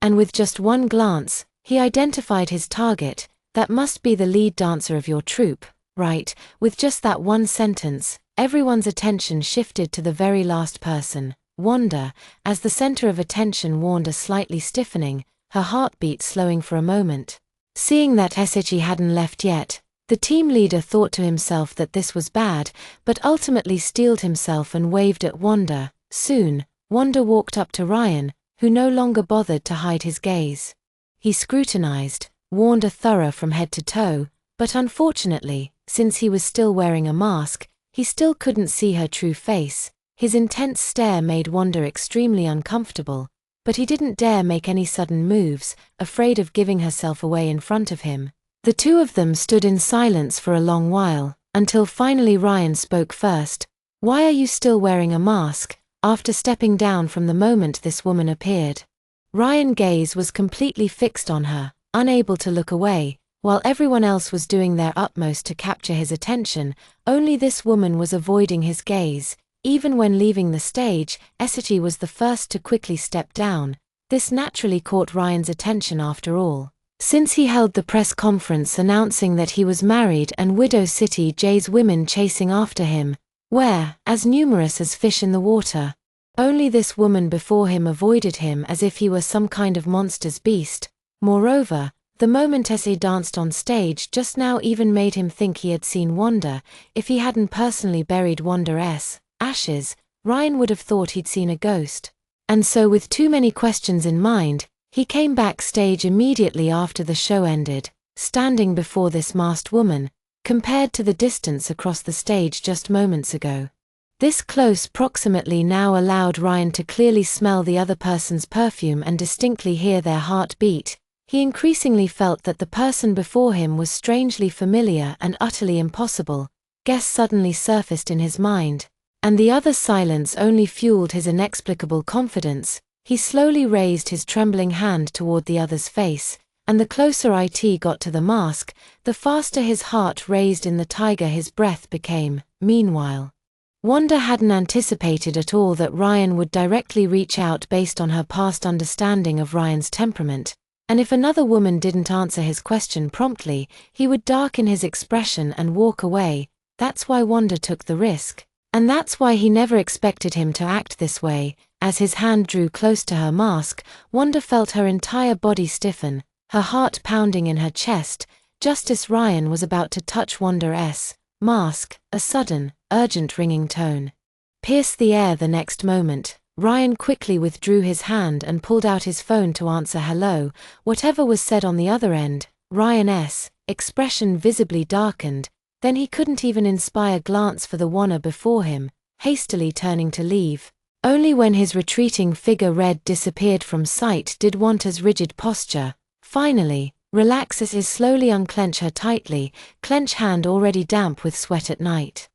And with just one glance, he identified his target. That must be the lead dancer of your troupe, right? With just that one sentence, everyone's attention shifted to the very last person, Wanda. As the center of attention, Wanda slightly stiffening, her heartbeat slowing for a moment. Seeing that SHE hadn't left yet, the team leader thought to himself that this was bad, but ultimately steeled himself and waved at Wanda. Soon, Wanda walked up to Ryan, who no longer bothered to hide his gaze. He scrutinized Wanda thorough from head to toe, but unfortunately, since he was still wearing a mask, he still couldn't see her true face. His intense stare made Wanda extremely uncomfortable, but he didn't dare make any sudden moves, afraid of giving herself away in front of him. The two of them stood in silence for a long while, until finally Ryan spoke first. Why are you still wearing a mask? After stepping down from the moment this woman appeared, Ryan's gaze was completely fixed on her, unable to look away. While everyone else was doing their utmost to capture his attention, only this woman was avoiding his gaze. Even when leaving the stage, Essegy was the first to quickly step down. This naturally caught Ryan's attention after all, since he held the press conference announcing that he was married and Widow City J's women chasing after him were as numerous as fish in the water. Only this woman before him avoided him as if he were some kind of monster's beast. Moreover, the moment Essie danced on stage just now even made him think he had seen Wanda. If he hadn't personally buried Wanda's ashes, Ryan would have thought he'd seen a ghost. And so with too many questions in mind, he came backstage immediately after the show ended, standing before this masked woman, compared to the distance across the stage just moments ago. This close proximity now allowed Ryan to clearly smell the other person's perfume and distinctly hear their heartbeat. He increasingly felt that the person before him was strangely familiar and utterly impossible. Guess suddenly surfaced in his mind, and the other's silence only fueled his inexplicable confidence. He slowly raised his trembling hand toward the other's face, and the closer it got to the mask, the faster his heart raced in the tiger his breath became. Meanwhile, Wanda hadn't anticipated at all that Ryan would directly reach out based on her past understanding of Ryan's temperament, and if another woman didn't answer his question promptly, he would darken his expression and walk away. That's why Wanda took the risk, and that's why he never expected him to act this way. As his hand drew close to her mask, Wanda felt her entire body stiffen, her heart pounding in her chest, just as Ryan was about to touch Wanda's mask. A sudden, urgent ringing tone pierced the air the next moment. Ryan quickly withdrew his hand and pulled out his phone to answer hello. Whatever was said on the other end, Ryan's expression visibly darkened, then he couldn't even inspire glance for the Wanna before him, hastily turning to leave. Only when his retreating figure disappeared from sight did Wanda's rigid posture finally relax as he slowly unclench her tightly, clench hand already damp with sweat at night.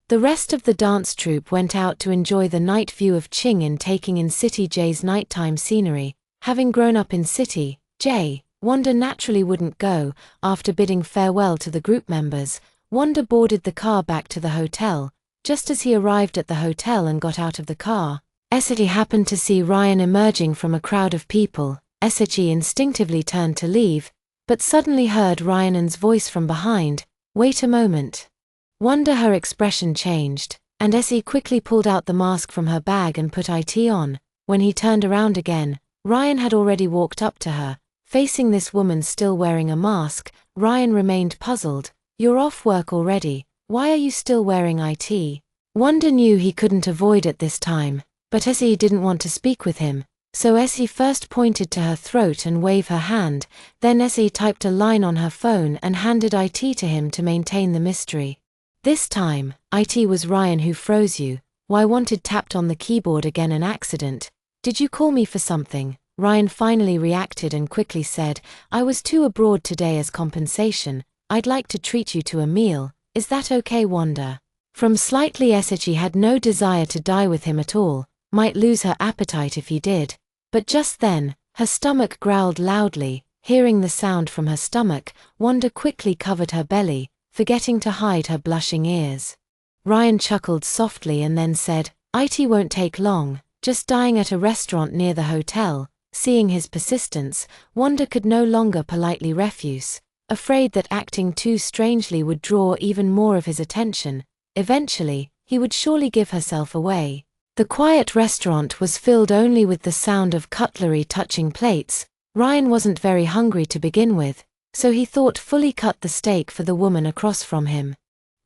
The rest of the dance troupe went out to enjoy the night view of Ching-in taking in City J's nighttime scenery. Having grown up in City J, Wanda naturally wouldn't go. After bidding farewell to the group members, Wanda boarded the car back to the hotel. Just as he arrived at the hotel and got out of the car, Essegy happened to see Ryan emerging from a crowd of people. Essegy instinctively turned to leave, but suddenly heard Ryan's voice from behind. Wait a moment. Wanda, her expression changed, and Essie quickly pulled out the mask from her bag and put it on. When he turned around again, Ryan had already walked up to her. Facing this woman still wearing a mask, Ryan remained puzzled. You're off work already, why are you still wearing it? Wanda knew he couldn't avoid it this time, but Essie didn't want to speak with him, so Essie first pointed to her throat and waved her hand, then Essie typed a line on her phone and handed it to him to maintain the mystery. This time, it was Ryan who froze you. Why? Wanted tapped on the keyboard again. An accident. Did you call me for something? Ryan finally reacted and quickly said, I was too abroad today as compensation. I'd like to treat you to a meal. Is that okay, Wanda? From slightly Essegy had no desire to die with him at all, might lose her appetite if he did. But just then, her stomach growled loudly. Hearing the sound from her stomach, Wanda quickly covered her belly, forgetting to hide her blushing ears. Ryan chuckled softly and then said, It won't take long, just dying at a restaurant near the hotel. Seeing his persistence, Wanda could no longer politely refuse, afraid that acting too strangely would draw even more of his attention. Eventually, he would surely give herself away. The quiet restaurant was filled only with the sound of cutlery touching plates. Ryan wasn't very hungry to begin with, so he thought fully cut the steak for the woman across from him.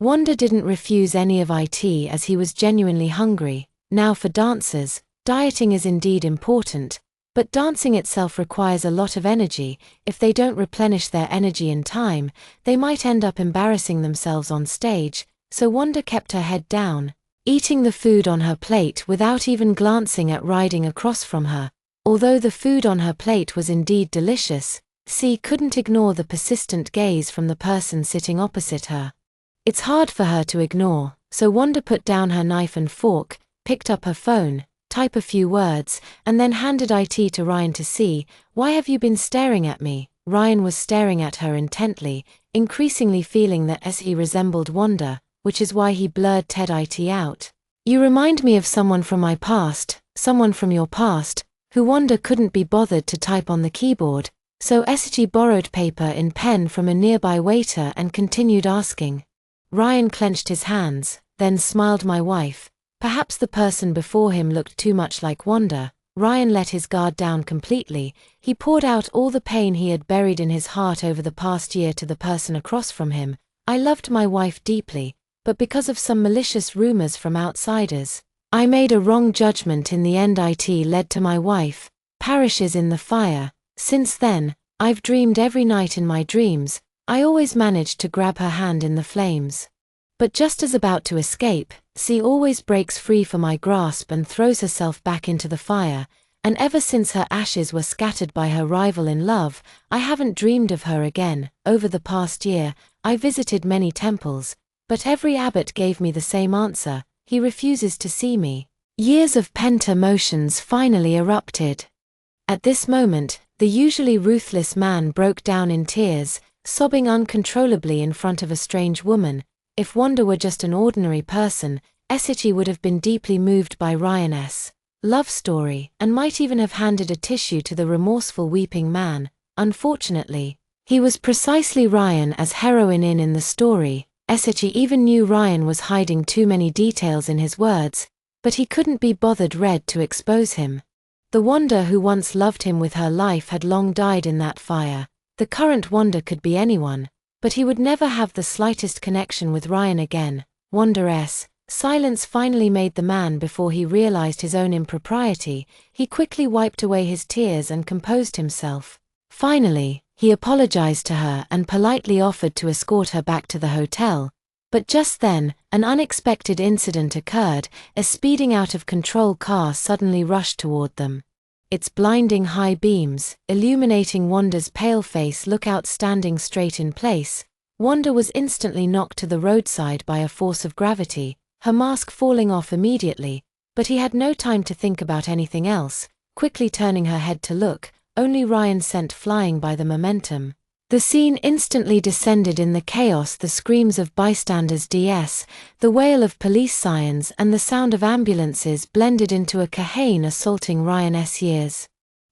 Wanda didn't refuse any of it as he was genuinely hungry. Now for dancers, dieting is indeed important, but dancing itself requires a lot of energy. If they don't replenish their energy in time, they might end up embarrassing themselves on stage, so Wanda kept her head down, eating the food on her plate without even glancing at riding across from her. Although the food on her plate was indeed delicious, she couldn't ignore the persistent gaze from the person sitting opposite her. It's hard for her to ignore, so Wanda put down her knife and fork, picked up her phone, typed a few words, and then handed it to Ryan to see. Why have you been staring at me? Ryan was staring at her intently, increasingly feeling that he resembled Wanda, which is why he blurred it out. You remind me of someone from my past, someone from your past, who Wanda couldn't be bothered to type on the keyboard, so SG borrowed paper and pen from a nearby waiter and continued asking. Ryan clenched his hands, then smiled. My wife. Perhaps the person before him looked too much like Wanda. Ryan let his guard down completely. He poured out all the pain he had buried in his heart over the past year to the person across from him. I loved my wife deeply, but because of some malicious rumors from outsiders, I made a wrong judgment in the end. It led to my wife perishes in the fire. Since then, I've dreamed every night in my dreams. I always managed to grab her hand in the flames. But just as about to escape, she always breaks free from my grasp and throws herself back into the fire, and ever since her ashes were scattered by her rival in love, I haven't dreamed of her again. Over the past year, I visited many temples, but every abbot gave me the same answer: he refuses to see me. Years of pent emotions finally erupted. At this moment, the usually ruthless man broke down in tears, sobbing uncontrollably in front of a strange woman. If Wanda were just an ordinary person, Esichi would have been deeply moved by Ryan's love story, and might even have handed a tissue to the remorseful weeping man. Unfortunately, he was precisely Ryan as heroine in the story. Esichi even knew Ryan was hiding too many details in his words, but he couldn't be bothered read to expose him. The Wanda who once loved him with her life had long died in that fire. The current Wanda could be anyone, but he would never have the slightest connection with Ryan again. Wanda's silence finally made the man before he realized his own impropriety. He quickly wiped away his tears and composed himself. Finally, he apologized to her and politely offered to escort her back to the hotel. But just then, an unexpected incident occurred. A speeding out of control car suddenly rushed toward them. Its blinding high beams, illuminating Wanda's pale face, look out standing straight in place. Wanda was instantly knocked to the roadside by a force of gravity, her mask falling off immediately, but he had no time to think about anything else. Quickly turning her head to look, only Ryan sent flying by the momentum. The scene instantly descended in the chaos. The screams of bystanders, the wail of police sirens, and the sound of ambulances blended into a cajon assaulting Ryan's ears.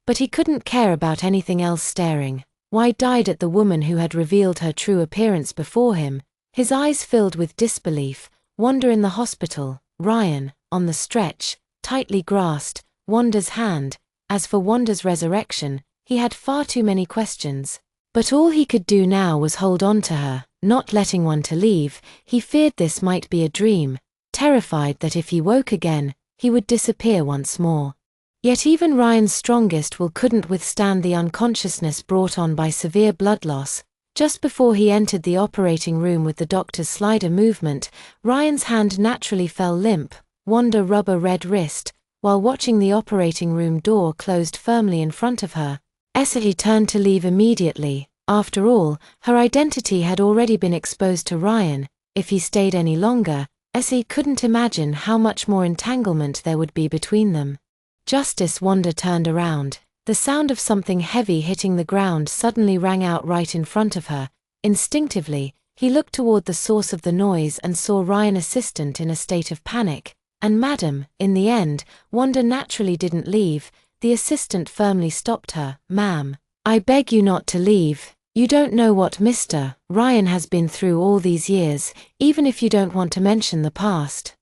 But he couldn't care about anything else. Staring wide-eyed at the woman who had revealed her true appearance before him, his eyes filled with disbelief. Wanda in the hospital, Ryan, on the stretch, tightly grasped Wanda's hand. As for Wanda's resurrection, he had far too many questions. But all he could do now was hold on to her, not letting Wanda leave. He feared this might be a dream, terrified that if he woke again, he would disappear once more. Yet even Ryan's strongest will couldn't withstand the unconsciousness brought on by severe blood loss. Just before he entered the operating room with the doctor's slider movement, Ryan's hand naturally fell limp. Wanda rubbed a red wrist, while watching the operating room door closed firmly in front of her. Esichi turned to leave immediately. After all, her identity had already been exposed to Ryan. If he stayed any longer, Esichi couldn't imagine how much more entanglement there would be between them. Justice. Wanda turned around. The sound of something heavy hitting the ground suddenly rang out right in front of her. Instinctively, he looked toward the source of the noise and saw Ryan's assistant in a state of panic. And madam, in the end, Wanda naturally didn't leave. The assistant firmly stopped her. Ma'am, I beg you not to leave. You don't know what Mr. Ryan has been through all these years, even if you don't want to mention the past.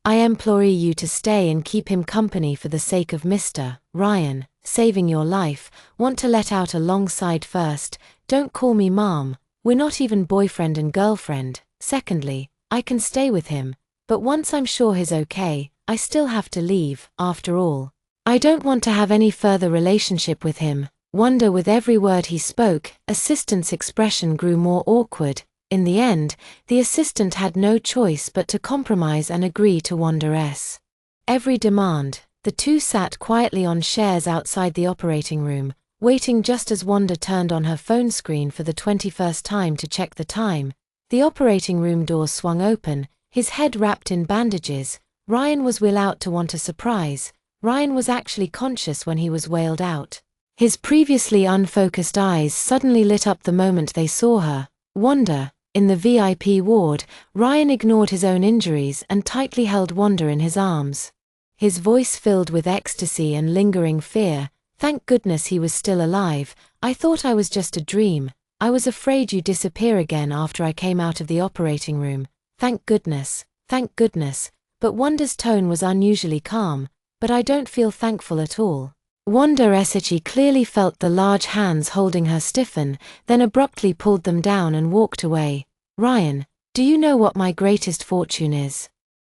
I implore you to stay and keep him company for the sake of Mr. Ryan, saving your life. Want to let out a long side first. Don't call me ma'am. We're not even boyfriend and girlfriend. Secondly, I can stay with him, but once I'm sure he's okay, I still have to leave. After all, I don't want to have any further relationship with him. Wonder. With every word he spoke, assistant's expression grew more awkward. In the end, the assistant had no choice but to compromise and agree to Wanda's every demand. The two sat quietly on chairs outside the operating room, waiting just as Wanda turned on her phone screen for the 21st time to check the time. The operating room door swung open, his head wrapped in bandages. Ryan was will out to want a surprise. Ryan was actually conscious when he was wailed out. His previously unfocused eyes suddenly lit up the moment they saw her. Wanda, In the VIP ward, Ryan ignored his own injuries and tightly held Wanda in his arms. His voice filled with ecstasy and lingering fear. "Thank goodness he was still alive. I thought I was just a dream. I was afraid you'd disappear again after I came out of the operating room. Thank goodness, thank goodness." But Wanda's tone was unusually calm. "But I don't feel thankful at all." Wanda Esechi clearly felt the large hands holding her stiffen, then abruptly pulled them down and walked away. "Ryan, do you know what my greatest fortune is?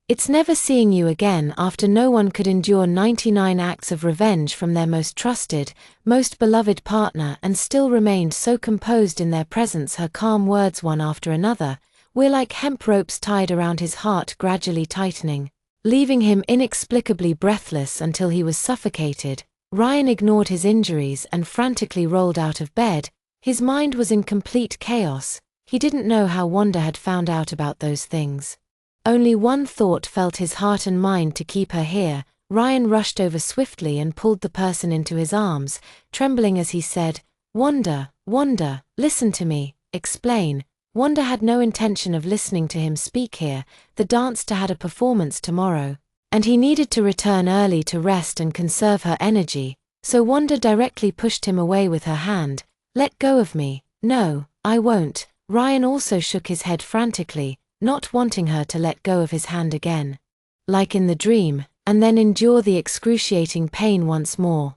It's never seeing you again after no one could endure 99 acts of revenge from their most trusted, most beloved partner and still remained so composed in their presence." Her calm words one after another were like hemp ropes tied around his heart, gradually tightening, leaving him inexplicably breathless until he was suffocated. Ryan ignored his injuries and frantically rolled out of bed. His mind was in complete chaos. He didn't know how Wanda had found out about those things. Only one thought filled his heart and mind: to keep her here. Ryan rushed over swiftly and pulled the person into his arms, trembling as he said, "Wanda, Wanda, listen to me, explain." Wanda had no intention of listening to him speak here. The dancer had a performance tomorrow, and he needed to return early to rest and conserve her energy, so Wanda directly pushed him away with her hand. "Let go of me." "No, I won't." Ryan also shook his head frantically, not wanting her to let go of his hand again, like in the dream, and then endure the excruciating pain once more.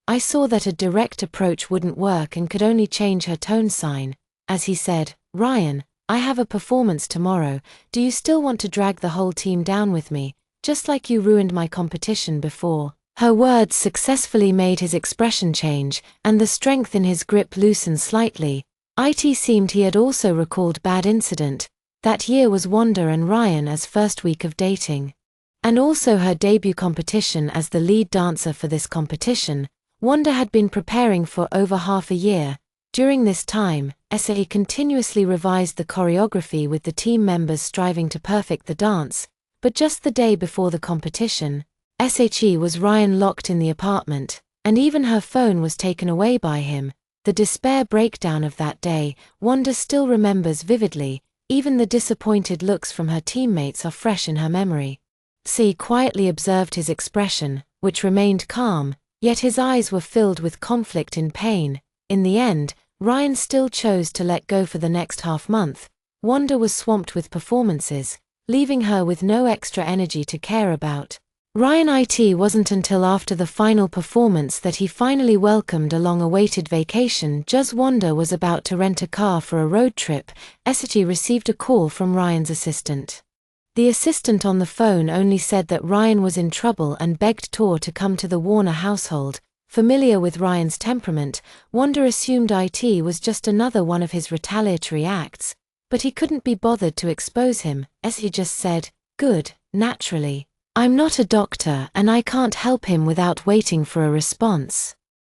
I saw that a direct approach wouldn't work and could only change her tone sign, as he said, "Ryan, I have a performance tomorrow. Do you still want to drag the whole team down with me, just like you ruined my competition before?" Her words successfully made his expression change, and the strength in his grip loosen slightly. It seemed he had also recalled bad incident. That year was Wanda and Ryan's first week of dating, and also her debut competition as the lead dancer for this competition. Wanda had been preparing for over half a year. During this time, SAE continuously revised the choreography with the team members striving to perfect the dance, but just the day before the competition, SHE was Ryan locked in the apartment, and even her phone was taken away by him. The despair breakdown of that day, Wanda still remembers vividly. Even the disappointed looks from her teammates are fresh in her memory. C quietly observed his expression, which remained calm, yet his eyes were filled with conflict and pain. In the end, Ryan still chose to let go for the next half-month. Wanda was swamped with performances, leaving her with no extra energy to care about. It wasn't until after the final performance that he finally welcomed a long-awaited vacation. Just Wanda was about to rent a car for a road trip. SHE received a call from Ryan's assistant. The assistant on the phone only said that Ryan was in trouble and begged Tor to come to the Warner household. Familiar with Ryan's temperament, Wanda assumed it was just another one of his retaliatory acts, but he couldn't be bothered to expose him, as he just said, "Good, naturally. I'm not a doctor and I can't help him," without waiting for a response.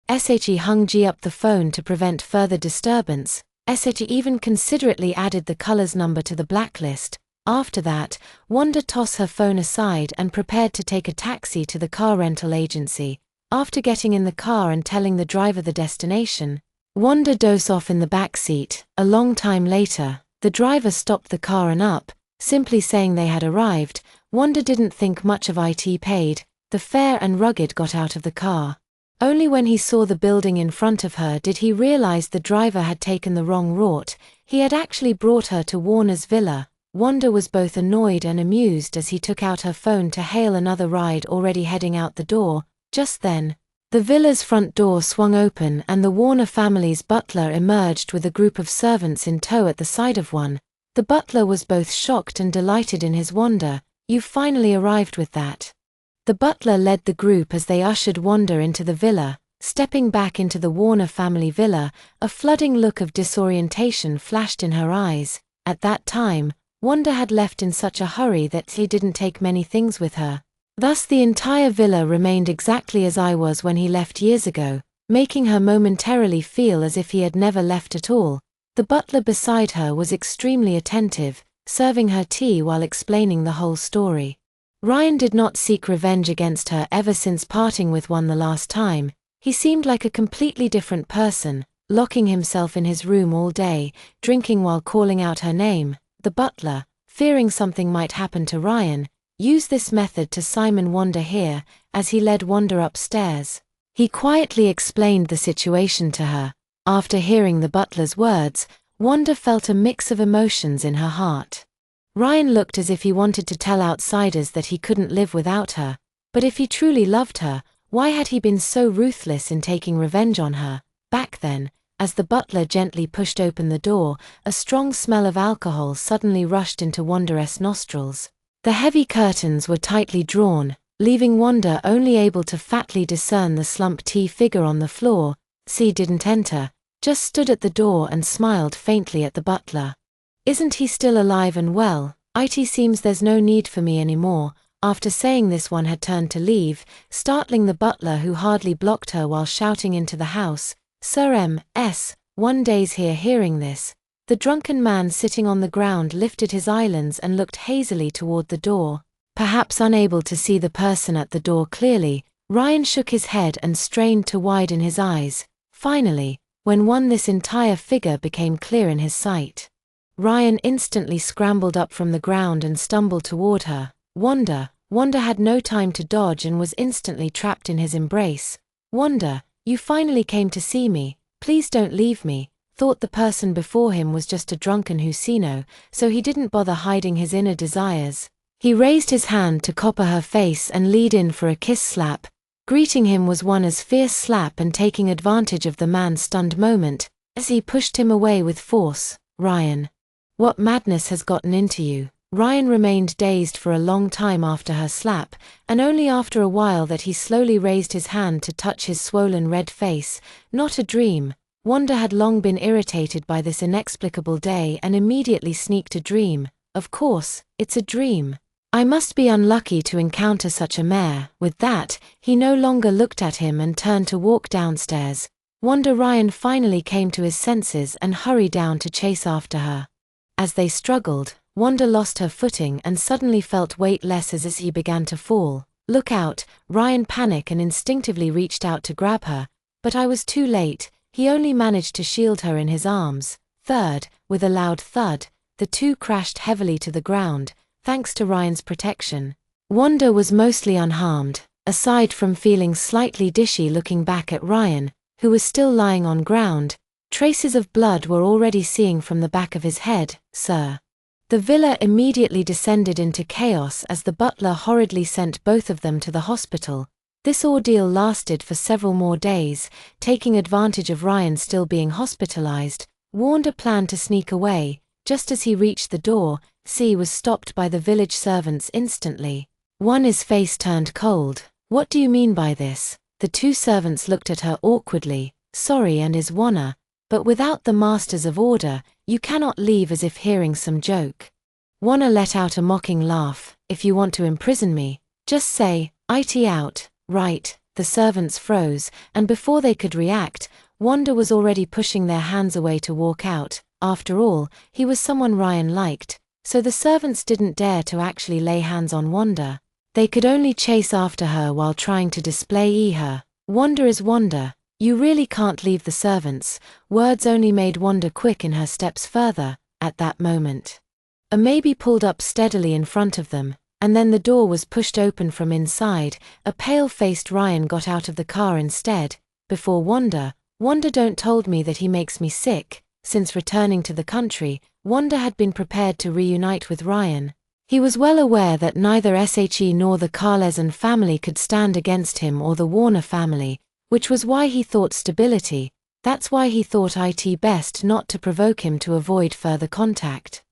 SHE hung G up the phone to prevent further disturbance. SHE even considerately added the color's number to the blacklist. After that, Wanda tossed her phone aside and prepared to take a taxi to the car rental agency. After getting in the car and telling the driver the destination, Wanda dozed off in the back seat. A long time later, the driver stopped the car and up, simply saying they had arrived. Wanda didn't think much of it. Paid the fare and rugged got out of the car. Only when he saw the building in front of her did he realize the driver had taken the wrong route. He had actually brought her to Warner's villa. Wanda was both annoyed and amused as he took out her phone to hail another ride already heading out the door. Just then, the villa's front door swung open and the Warner family's butler emerged with a group of servants in tow at the side of one. The butler was both shocked and delighted in his wonder. "You've finally arrived with that." The butler led the group as they ushered Wanda into the villa. Stepping back into the Warner family villa, a flooding look of disorientation flashed in her eyes. At that time, Wanda had left in such a hurry that he didn't take many things with her. Thus the entire villa remained exactly as I was when he left years ago, making her momentarily feel as if he had never left at all. The butler beside her was extremely attentive, serving her tea while explaining the whole story. Ryan did not seek revenge against her ever since parting with one the last time. He seemed like a completely different person, locking himself in his room all day, drinking while calling out her name. The butler, fearing something might happen to Ryan, used this method to Simon Wanda here, as he led Wanda upstairs. He quietly explained the situation to her. After hearing the butler's words, Wanda felt a mix of emotions in her heart. Ryan looked as if he wanted to tell outsiders that he couldn't live without her, but if he truly loved her, why had he been so ruthless in taking revenge on her? Back then, as the butler gently pushed open the door, a strong smell of alcohol suddenly rushed into Wanda's nostrils. The heavy curtains were tightly drawn, leaving Wanda only able to faintly discern the slumped tea figure on the floor. She didn't enter, just stood at the door and smiled faintly at the butler. "Isn't he still alive and well? It seems there's no need for me anymore." After saying this, one had turned to leave, startling the butler, who hardly blocked her while shouting into the house, "Sir M.S. One day's here." Hearing this, the drunken man sitting on the ground lifted his eyelids and looked hazily toward the door. Perhaps unable to see the person at the door clearly, Ryan shook his head and strained to widen his eyes. Finally, when this entire figure became clear in his sight, Ryan instantly scrambled up from the ground and stumbled toward her. Wanda had no time to dodge and was instantly trapped in his embrace. "Wanda, you finally came to see me. Please don't leave me." Thought the person before him was just a drunken Husino, so he didn't bother hiding his inner desires. He raised his hand to copper her face and lead in for a kiss slap. Greeting him was Wanda's fierce slap, and taking advantage of the man's stunned moment, as he pushed him away with force. "Ryan, what madness has gotten into you?" Ryan remained dazed for a long time after her slap, and only after a while that he slowly raised his hand to touch his swollen red face. Not a dream. Wanda had long been irritated by this inexplicable day and immediately sneaked a dream. "Of course, it's a dream. I must be unlucky to encounter such a mare." With that, he no longer looked at him and turned to walk downstairs. Ryan finally came to his senses and hurried down to chase after her. As they struggled, Wanda lost her footing and suddenly felt weightless as he began to fall. "Look out!" Ryan panicked and instinctively reached out to grab her, but I was too late. He only managed to shield her in his arms. With a loud thud, the two crashed heavily to the ground, thanks to Ryan's protection. Wanda was mostly unharmed, aside from feeling slightly dizzy looking back at Ryan, who was still lying on ground. Traces of blood were already seen from the back of his head. "Sir." The villa immediately descended into chaos as the butler hurriedly sent both of them to the hospital. This ordeal lasted for several more days. Taking advantage of Ryan still being hospitalized, Wanda planned to sneak away. Just as he reached the door, he was stopped by the village servants instantly. His face turned cold. "What do you mean by this?" The two servants looked at her awkwardly. "Sorry, and is Wanda, but without the masters of order, you cannot leave." As if hearing some joke, Wanda let out a mocking laugh. "If you want to imprison me, just say, it out." "Right." The servants froze, and before they could react, Wanda was already pushing their hands away to walk out. After all, he was someone Ryan liked, so the servants didn't dare to actually lay hands on Wanda. They could only chase after her while trying to display her. "Wanda is Wanda. You really can't leave." The servants' words only made Wanda quick in her steps further. At that moment, a maybe pulled up steadily in front of them, and then the door was pushed open from inside. A pale-faced Ryan got out of the car instead. "Before Wanda don't told me that he makes me sick." Since returning to the country, Wanda had been prepared to reunite with Ryan. He was well aware that neither She nor the Carlezan family could stand against him or the Warner family, which was why he thought stability. That's why he thought it best not to provoke him to avoid further contact.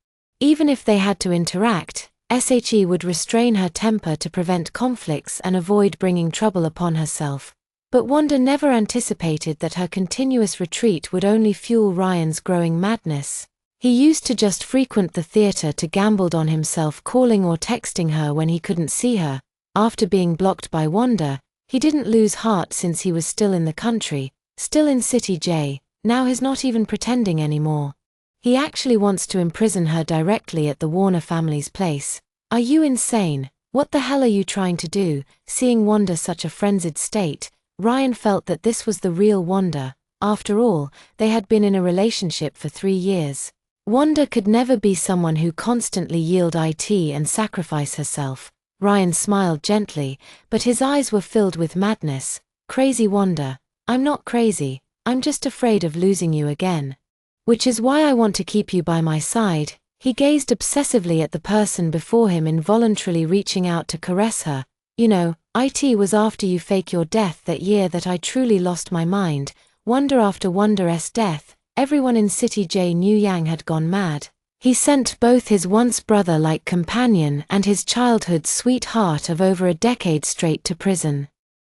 Even if they had to interact, She would restrain her temper to prevent conflicts and avoid bringing trouble upon herself. But Wanda never anticipated that her continuous retreat would only fuel Ryan's growing madness. He used to just frequent the theater to gamble on himself calling or texting her when he couldn't see her. After being blocked by Wanda, he didn't lose heart since he was still in the country, still in City J. Now he's not even pretending anymore. He actually wants to imprison her directly at the Warner family's place. "Are you insane? What the hell are you trying to do?" Seeing Wanda such a frenzied state, Ryan felt that this was the real Wanda. After all, they had been in a relationship for 3 years. Wanda could never be someone who constantly yield it and sacrifice herself. Ryan smiled gently, but his eyes were filled with madness. Crazy Wanda. I'm not crazy, I'm just afraid of losing you again. Which is why I want to keep you by my side. He gazed obsessively at the person before him, involuntarily reaching out to caress her. You know, it was after you fake your death that year that I truly lost my mind. Wonder after Wanda's death, everyone in City J knew Yang had gone mad. He sent both his once brother-like companion and his childhood sweetheart of over a decade straight to prison.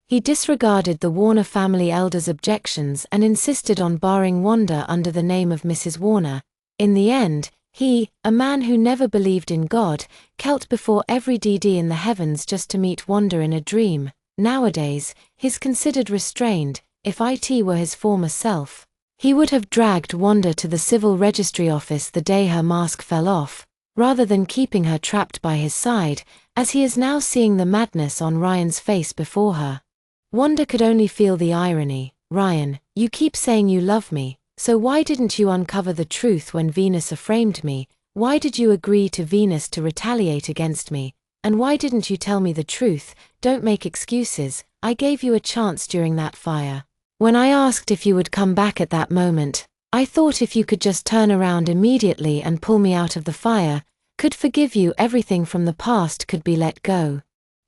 He disregarded the Warner family elders' objections and insisted on barring Wanda under the name of Mrs. Warner. In the end, he, a man who never believed in God, knelt before every deity in the heavens just to meet Wanda in a dream. Nowadays, he's considered restrained. If it were his former self, he would have dragged Wanda to the civil registry office the day her mask fell off, rather than keeping her trapped by his side, as he is now seeing the madness on Ryan's face before her. Wanda could only feel the irony. Ryan, you keep saying you love me, so why didn't you uncover the truth when Venus framed me? Why did you agree to Venus to retaliate against me? And why didn't you tell me the truth? Don't make excuses. I gave you a chance during that fire. When I asked if you would come back at that moment, I thought if you could just turn around immediately and pull me out of the fire, could forgive you, everything from the past could be let go.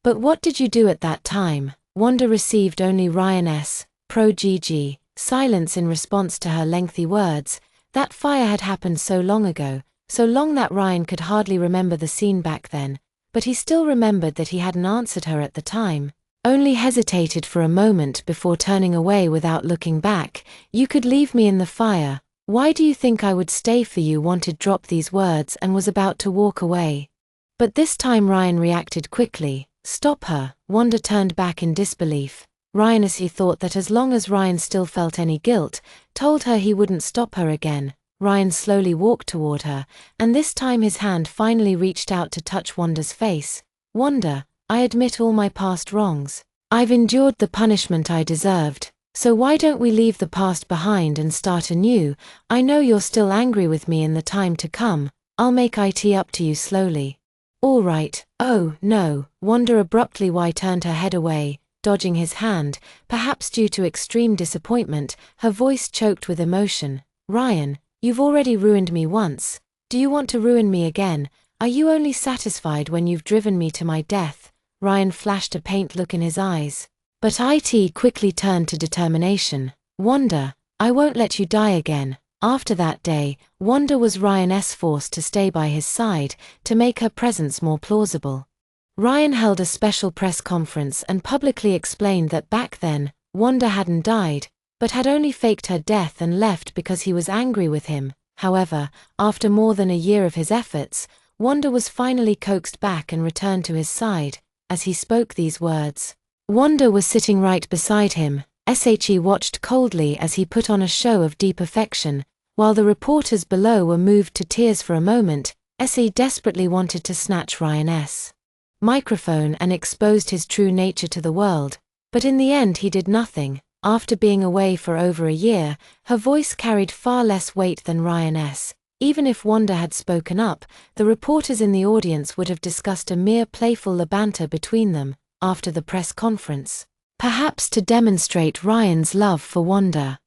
But what did you do at that time? Wanda received only Ryan's pro-GG silence in response to her lengthy words. That fire had happened so long ago, so long that Ryan could hardly remember the scene back then, but he still remembered that he hadn't answered her at the time, only hesitated for a moment before turning away without looking back. You could leave me in the fire. Why do you think I would stay for you? Wanted dropped these words and was about to walk away. But this time Ryan reacted quickly. Stop her. Wanda turned back in disbelief. Ryan, as he thought that as long as Ryan still felt any guilt, told her he wouldn't stop her again. Ryan slowly walked toward her, and this time his hand finally reached out to touch Wanda's face. Wanda, I admit all my past wrongs. I've endured the punishment I deserved, so why don't we leave the past behind and start anew? I know you're still angry with me in the time to come. I'll make it up to you slowly. All right. Oh, no. Wanda abruptly turned her head away, dodging his hand, perhaps due to extreme disappointment, her voice choked with emotion. Ryan, you've already ruined me once. Do you want to ruin me again? Are you only satisfied when you've driven me to my death? Ryan flashed a pained look in his eyes. But it quickly turned to determination. Wanda, I won't let you die again. After that day, Wanda was Ryan's forced to stay by his side, to make her presence more plausible. Ryan held a special press conference and publicly explained that back then, Wanda hadn't died, but had only faked her death and left because he was angry with him. However, after more than a year of his efforts, Wanda was finally coaxed back and returned to his side. As he spoke these words, Wanda was sitting right beside him. She watched coldly as he put on a show of deep affection, while the reporters below were moved to tears for a moment. She desperately wanted to snatch Ryan's microphone and exposed his true nature to the world, but in the end he did nothing. After being away for over a year, her voice carried far less weight than Ryan's. Even if Wanda had spoken up, the reporters in the audience would have discussed a mere playful banter between them. After the press conference, perhaps to demonstrate Ryan's love for Wanda,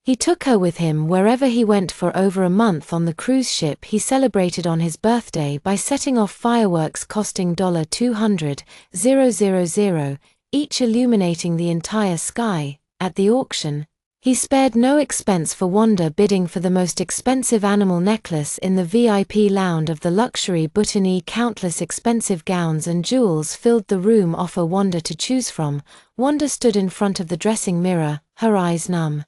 he took her with him wherever he went for over a month. On the cruise ship he celebrated on his birthday by setting off fireworks costing $200,000, each illuminating the entire sky. At the auction, he spared no expense for Wanda, bidding for the most expensive animal necklace in the VIP lounge of the luxury boutonniere. Countless expensive gowns and jewels filled the room, offer Wanda to choose from. Wanda stood in front of the dressing mirror, her eyes numb.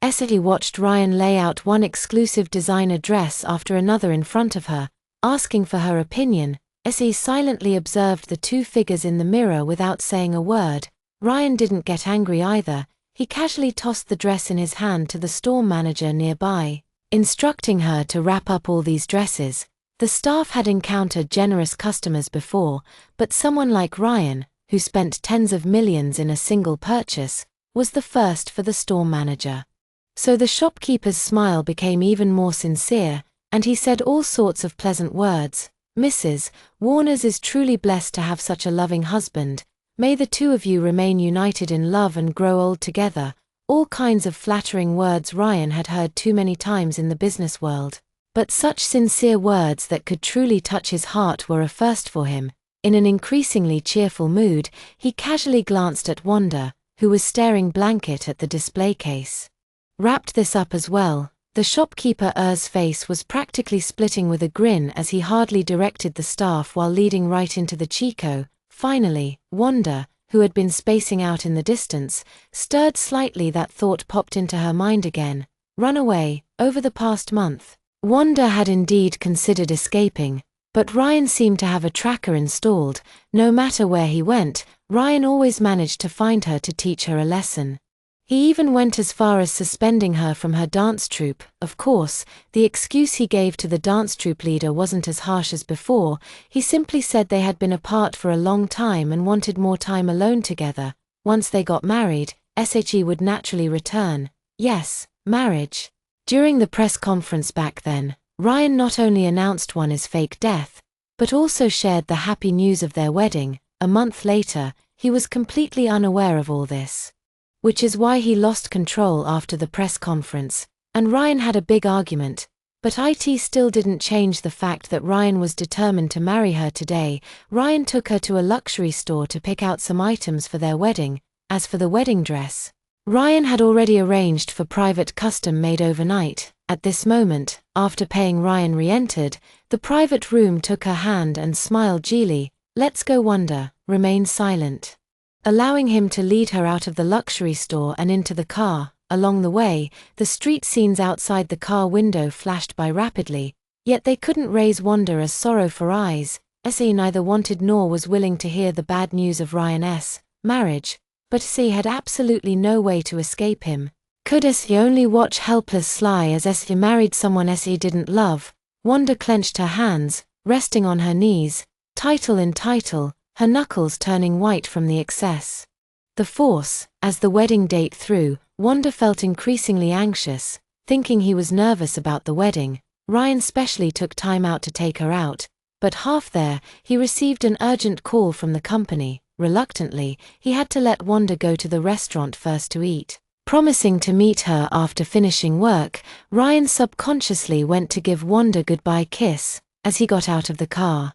She watched Ryan lay out one exclusive designer dress after another in front of her, asking for her opinion. She silently observed the two figures in the mirror without saying a word. Ryan didn't get angry either. He casually tossed the dress in his hand to the store manager nearby, instructing her to wrap up all these dresses. The staff had encountered generous customers before, but someone like Ryan, who spent tens of millions in a single purchase, was the first for the store manager. So the shopkeeper's smile became even more sincere, and he said all sorts of pleasant words. "Mrs. Warners is truly blessed to have such a loving husband. May the two of you remain united in love and grow old together." All kinds of flattering words Ryan had heard too many times in the business world. But such sincere words that could truly touch his heart were a first for him. In an increasingly cheerful mood, he casually glanced at Wanda, who was staring blank at the display case. "Wrapped this up as well." The shopkeeper's face was practically splitting with a grin as he hardly directed the staff while leading right into the Chico. Finally, Wanda, who had been spacing out in the distance, stirred slightly. That thought popped into her mind again. Run away. Over the past month, Wanda had indeed considered escaping, but Ryan seemed to have a tracker installed. No matter where he went, Ryan always managed to find her to teach her a lesson. He even went as far as suspending her from her dance troupe. Of course, the excuse he gave to the dance troupe leader wasn't as harsh as before. He simply said they had been apart for a long time and wanted more time alone together. Once they got married, SHE would naturally return. Yes, marriage. During the press conference back then, Ryan not only announced Wanda's fake death, but also shared the happy news of their wedding. A month later, he was completely unaware of all this. Which is why he lost control after the press conference, and Ryan had a big argument. But it still didn't change the fact that Ryan was determined to marry her today. Ryan took her to a luxury store to pick out some items for their wedding. As for the wedding dress, Ryan had already arranged for private custom made overnight. At this moment, after paying, Ryan re-entered the private room, took her hand and smiled gently. "Let's go, Wanda." Remain silent, allowing him to lead her out of the luxury store and into the car. Along the way, the street scenes outside the car window flashed by rapidly, yet they couldn't raise Wanda's sorrowful eyes. SE neither wanted nor was willing to hear the bad news of Ryan's marriage, but SE had absolutely no way to escape him. Could SE only watch helpless Sly as SE married someone SE didn't love? Wanda clenched her hands, resting on her knees, title in title, her knuckles turning white from the excess. The force. As the wedding date threw, Wanda felt increasingly anxious, thinking he was nervous about the wedding. Ryan specially took time out to take her out, but half there, he received an urgent call from the company. Reluctantly, he had to let Wanda go to the restaurant first to eat. Promising to meet her after finishing work, Ryan subconsciously went to give Wanda a goodbye kiss. As he got out of the car,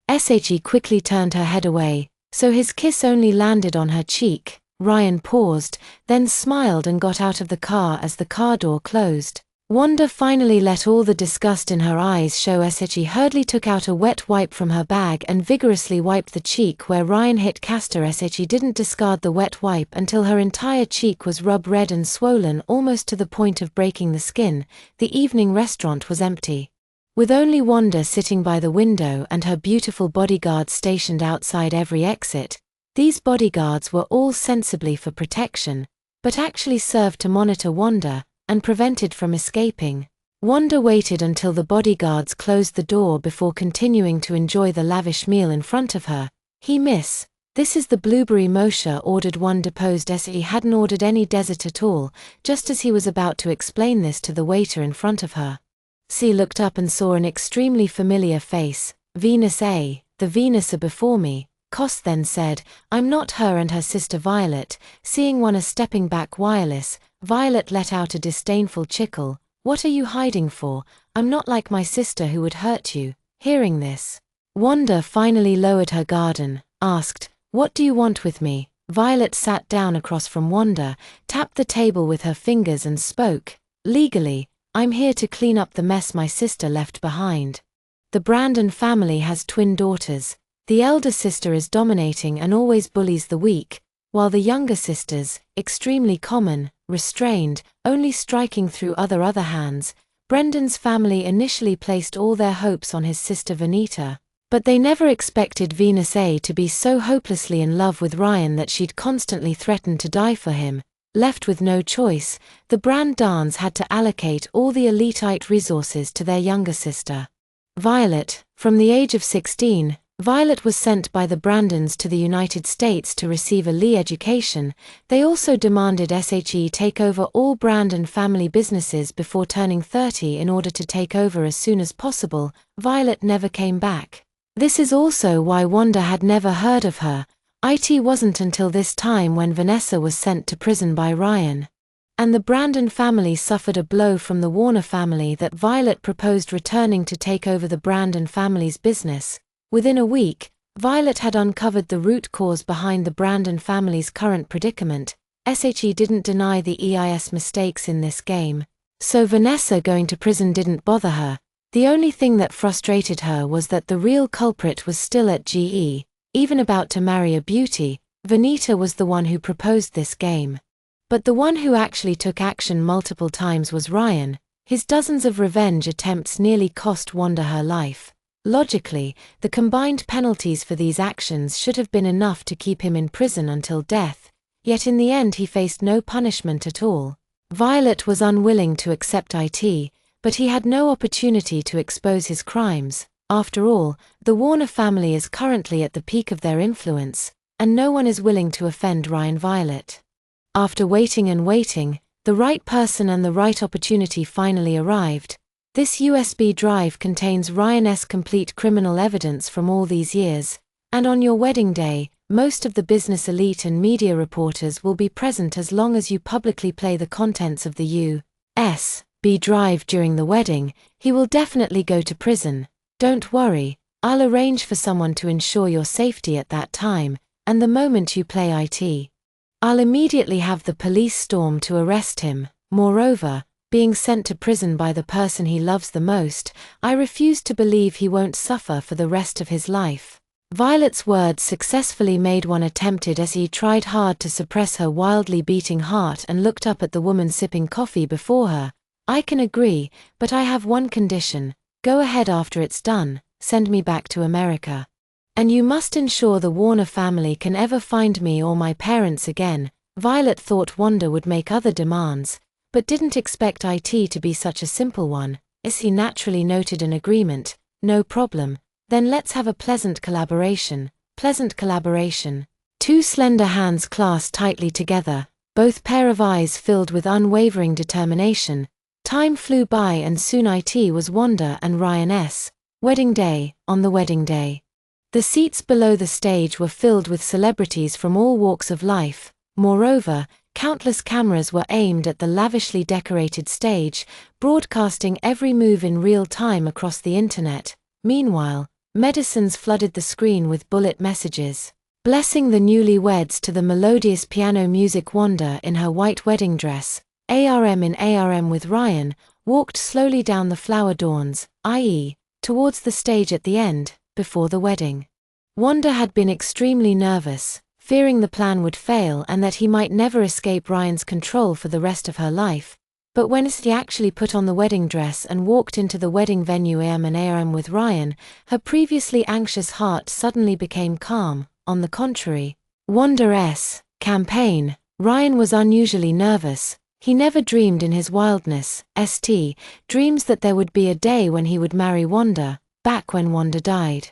SHE quickly turned her head away, so his kiss only landed on her cheek. Ryan paused, then smiled and got out of the car as the car door closed. Wanda finally let all the disgust in her eyes show. SHE hurriedly took out a wet wipe from her bag and vigorously wiped the cheek where Ryan hit Castor. SHE didn't discard the wet wipe until her entire cheek was rubbed red and swollen almost to the point of breaking the skin. The evening restaurant was empty, with only Wanda sitting by the window and her beautiful bodyguards stationed outside every exit. These bodyguards were all sensibly for protection, but actually served to monitor Wanda and prevented from escaping. Wanda waited until the bodyguards closed the door before continuing to enjoy the lavish meal in front of her. "Miss, this is the blueberry mocha," ordered one deposed SE. Hadn't ordered any dessert at all. Just as he was about to explain this to the waiter in front of her, she looked up and saw an extremely familiar face. "Venus A, the Venus before me." Koss then said, "I'm not her," and her sister Violet. Seeing Wanda stepping back wireless, Violet let out a disdainful chuckle. "What are you hiding for? I'm not like my sister who would hurt you." Hearing this, Wanda finally lowered her guard and asked, "What do you want with me?" Violet sat down across from Wanda, tapped the table with her fingers and spoke. "Legally, I'm here to clean up the mess my sister left behind. The Brandon family has twin daughters. The elder sister is dominating and always bullies the weak, while the younger sister's extremely common, restrained, only striking through other hands. Brendan's family initially placed all their hopes on his sister Vanita, but they never expected Venus A to be so hopelessly in love with Ryan that she'd constantly threatened to die for him. Left with no choice, the Brandans had to allocate all the elitite resources to their younger sister, Violet. From the age of 16, Violet was sent by the Brandons to the United States to receive a Lee education. They also demanded SHE take over all Brandon family businesses before turning 30 in order to take over as soon as possible. Violet never came back. This is also why Wanda had never heard of her. It wasn't until this time when Vanessa was sent to prison by Ryan, and the Brandon family suffered a blow from the Warner family that Violet proposed returning to take over the Brandon family's business. Within a week, Violet had uncovered the root cause behind the Brandon family's current predicament. SHE didn't deny the EIS mistakes in this game, so Vanessa going to prison didn't bother her. The only thing that frustrated her was that the real culprit was still at GE, even about to marry a beauty. Vanita was the one who proposed this game. But the one who actually took action multiple times was Ryan. His dozens of revenge attempts nearly cost Wanda her life. Logically, the combined penalties for these actions should have been enough to keep him in prison until death, yet in the end he faced no punishment at all. Violet was unwilling to accept IT, but he had no opportunity to expose his crimes. After all, the Warner family is currently at the peak of their influence, and no one is willing to offend Ryan. Violet. After waiting and waiting, the right person and the right opportunity finally arrived. This USB drive contains Ryan's complete criminal evidence from all these years, and on your wedding day, most of the business elite and media reporters will be present as long as you publicly play the contents of the USB drive during the wedding. He will definitely go to prison. Don't worry, I'll arrange for someone to ensure your safety at that time, and the moment you play IT, I'll immediately have the police storm to arrest him. Moreover, being sent to prison by the person he loves the most, I refuse to believe he won't suffer for the rest of his life. Violet's words successfully made one attempted as he tried hard to suppress her wildly beating heart and looked up at the woman sipping coffee before her. I can agree, but I have one condition. Go ahead after it's done, send me back to America. And you must ensure the Warner family can ever find me or my parents again. Violet thought Wanda would make other demands, but didn't expect IT to be such a simple one. As he naturally noted an agreement. No problem. Then let's have a pleasant collaboration. Pleasant collaboration. Two slender hands clasped tightly together, both pair of eyes filled with unwavering determination. Time flew by and soon IT was Wanda and Ryan's wedding day. On the wedding day, the seats below the stage were filled with celebrities from all walks of life. Moreover, countless cameras were aimed at the lavishly decorated stage, broadcasting every move in real time across the internet. Meanwhile, medicines flooded the screen with bullet messages, blessing the newlyweds to the melodious piano music. Wanda, in her white wedding dress, ARM with Ryan, walked slowly down the flower lawns, i.e., towards the stage at the end, before the wedding. Wanda had been extremely nervous, fearing the plan would fail and that he might never escape Ryan's control for the rest of her life. But when she actually put on the wedding dress and walked into the wedding venue ARM with Ryan, her previously anxious heart suddenly became calm. On the contrary, Wanda's campaign, Ryan was unusually nervous. He never dreamed in his wildness, dreams that there would be a day when he would marry Wanda, back when Wanda died.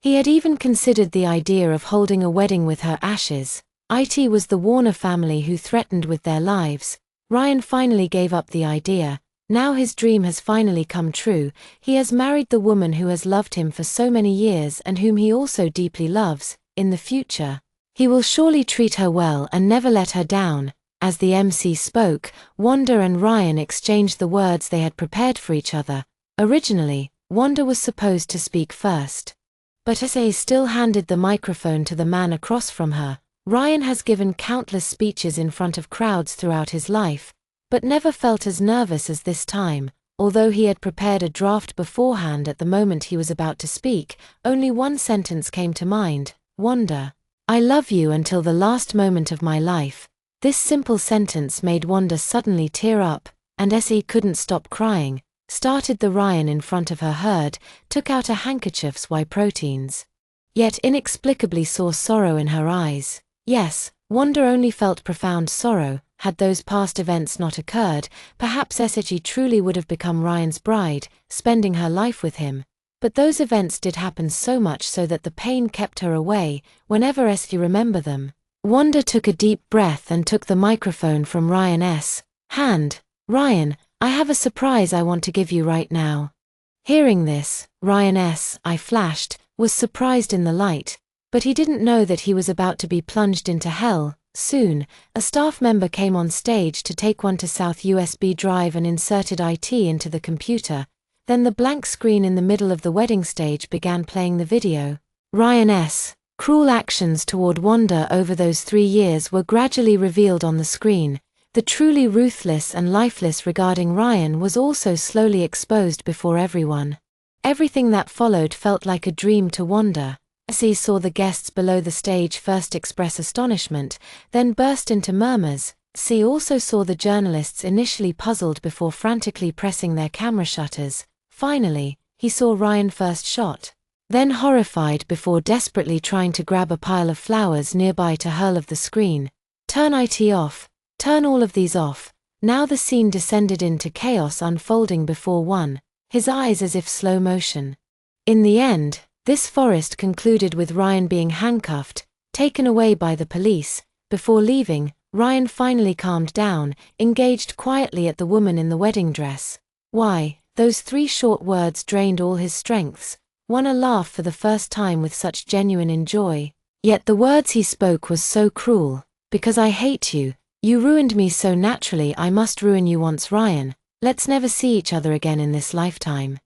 He had even considered the idea of holding a wedding with her ashes. It was the Warner family who threatened with their lives. Ryan finally gave up the idea. Now his dream has finally come true. He has married the woman who has loved him for so many years and whom he also deeply loves. In the future, he will surely treat her well and never let her down. As the MC spoke, Wanda and Ryan exchanged the words they had prepared for each other. Originally, Wanda was supposed to speak first, but SA still handed the microphone to the man across from her. Ryan has given countless speeches in front of crowds throughout his life, but never felt as nervous as this time. Although he had prepared a draft beforehand, at the moment he was about to speak, only one sentence came to mind. Wanda, I love you until the last moment of my life. This simple sentence made Wanda suddenly tear up, and SA couldn't stop crying. Started the Ryan in front of her heard, took out a handkerchief's why proteins. Yet inexplicably saw sorrow in her eyes. Yes, Wanda only felt profound sorrow. Had those past events not occurred, perhaps SHE truly would have become Ryan's bride, spending her life with him. But those events did happen so much so that the pain kept her away, whenever you remember them. Wanda took a deep breath and took the microphone from Ryan's hand. Ryan, I have a surprise I want to give you right now. Hearing this, Ryan's eye flashed, was surprised in the light, but he didn't know that he was about to be plunged into hell. Soon, a staff member came on stage to take one to South USB drive and inserted it into the computer. Then the blank screen in the middle of the wedding stage began playing the video. Ryan's cruel actions toward Wanda over those 3 years were gradually revealed on the screen. The truly ruthless and lifeless regarding Ryan was also slowly exposed before everyone. Everything that followed felt like a dream to Wanda. She saw the guests below the stage first express astonishment, then burst into murmurs. She also saw the journalists initially puzzled before frantically pressing their camera shutters. Finally, he saw Ryan first shot, then horrified before desperately trying to grab a pile of flowers nearby to hurl of the screen. Turn it off. Turn all of these off. Now the scene descended into chaos unfolding before one, his eyes as if slow motion. In the end, this forest concluded with Ryan being handcuffed, taken away by the police. Before leaving, Ryan finally calmed down, engaged quietly at the woman in the wedding dress. Why, those 3 short words drained all his strengths. Wanna laugh for the first time with such genuine enjoy. Yet the words he spoke was so cruel. Because I hate you. You ruined me so naturally I must ruin you once, Ryan. Let's never see each other again in this lifetime.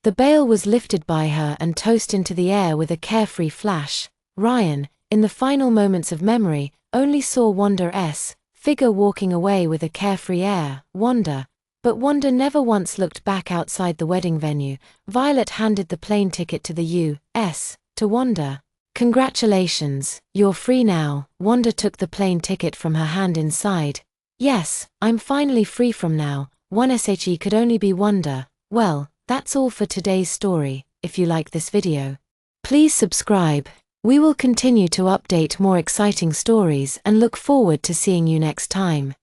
The veil was lifted by her and tossed into the air with a carefree flash. Ryan, in the final moments of memory, only saw Wanda's figure walking away with a carefree air. Wanda. But Wanda never once looked back outside the wedding venue. Violet handed the plane ticket to the U.S. to Wanda. Congratulations, you're free now. Wanda took the plane ticket from her hand inside. Yes, I'm finally free from now. One SHE could only be Wanda. Well, that's all for today's story. If you like this video, please subscribe. We will continue to update more exciting stories and look forward to seeing you next time.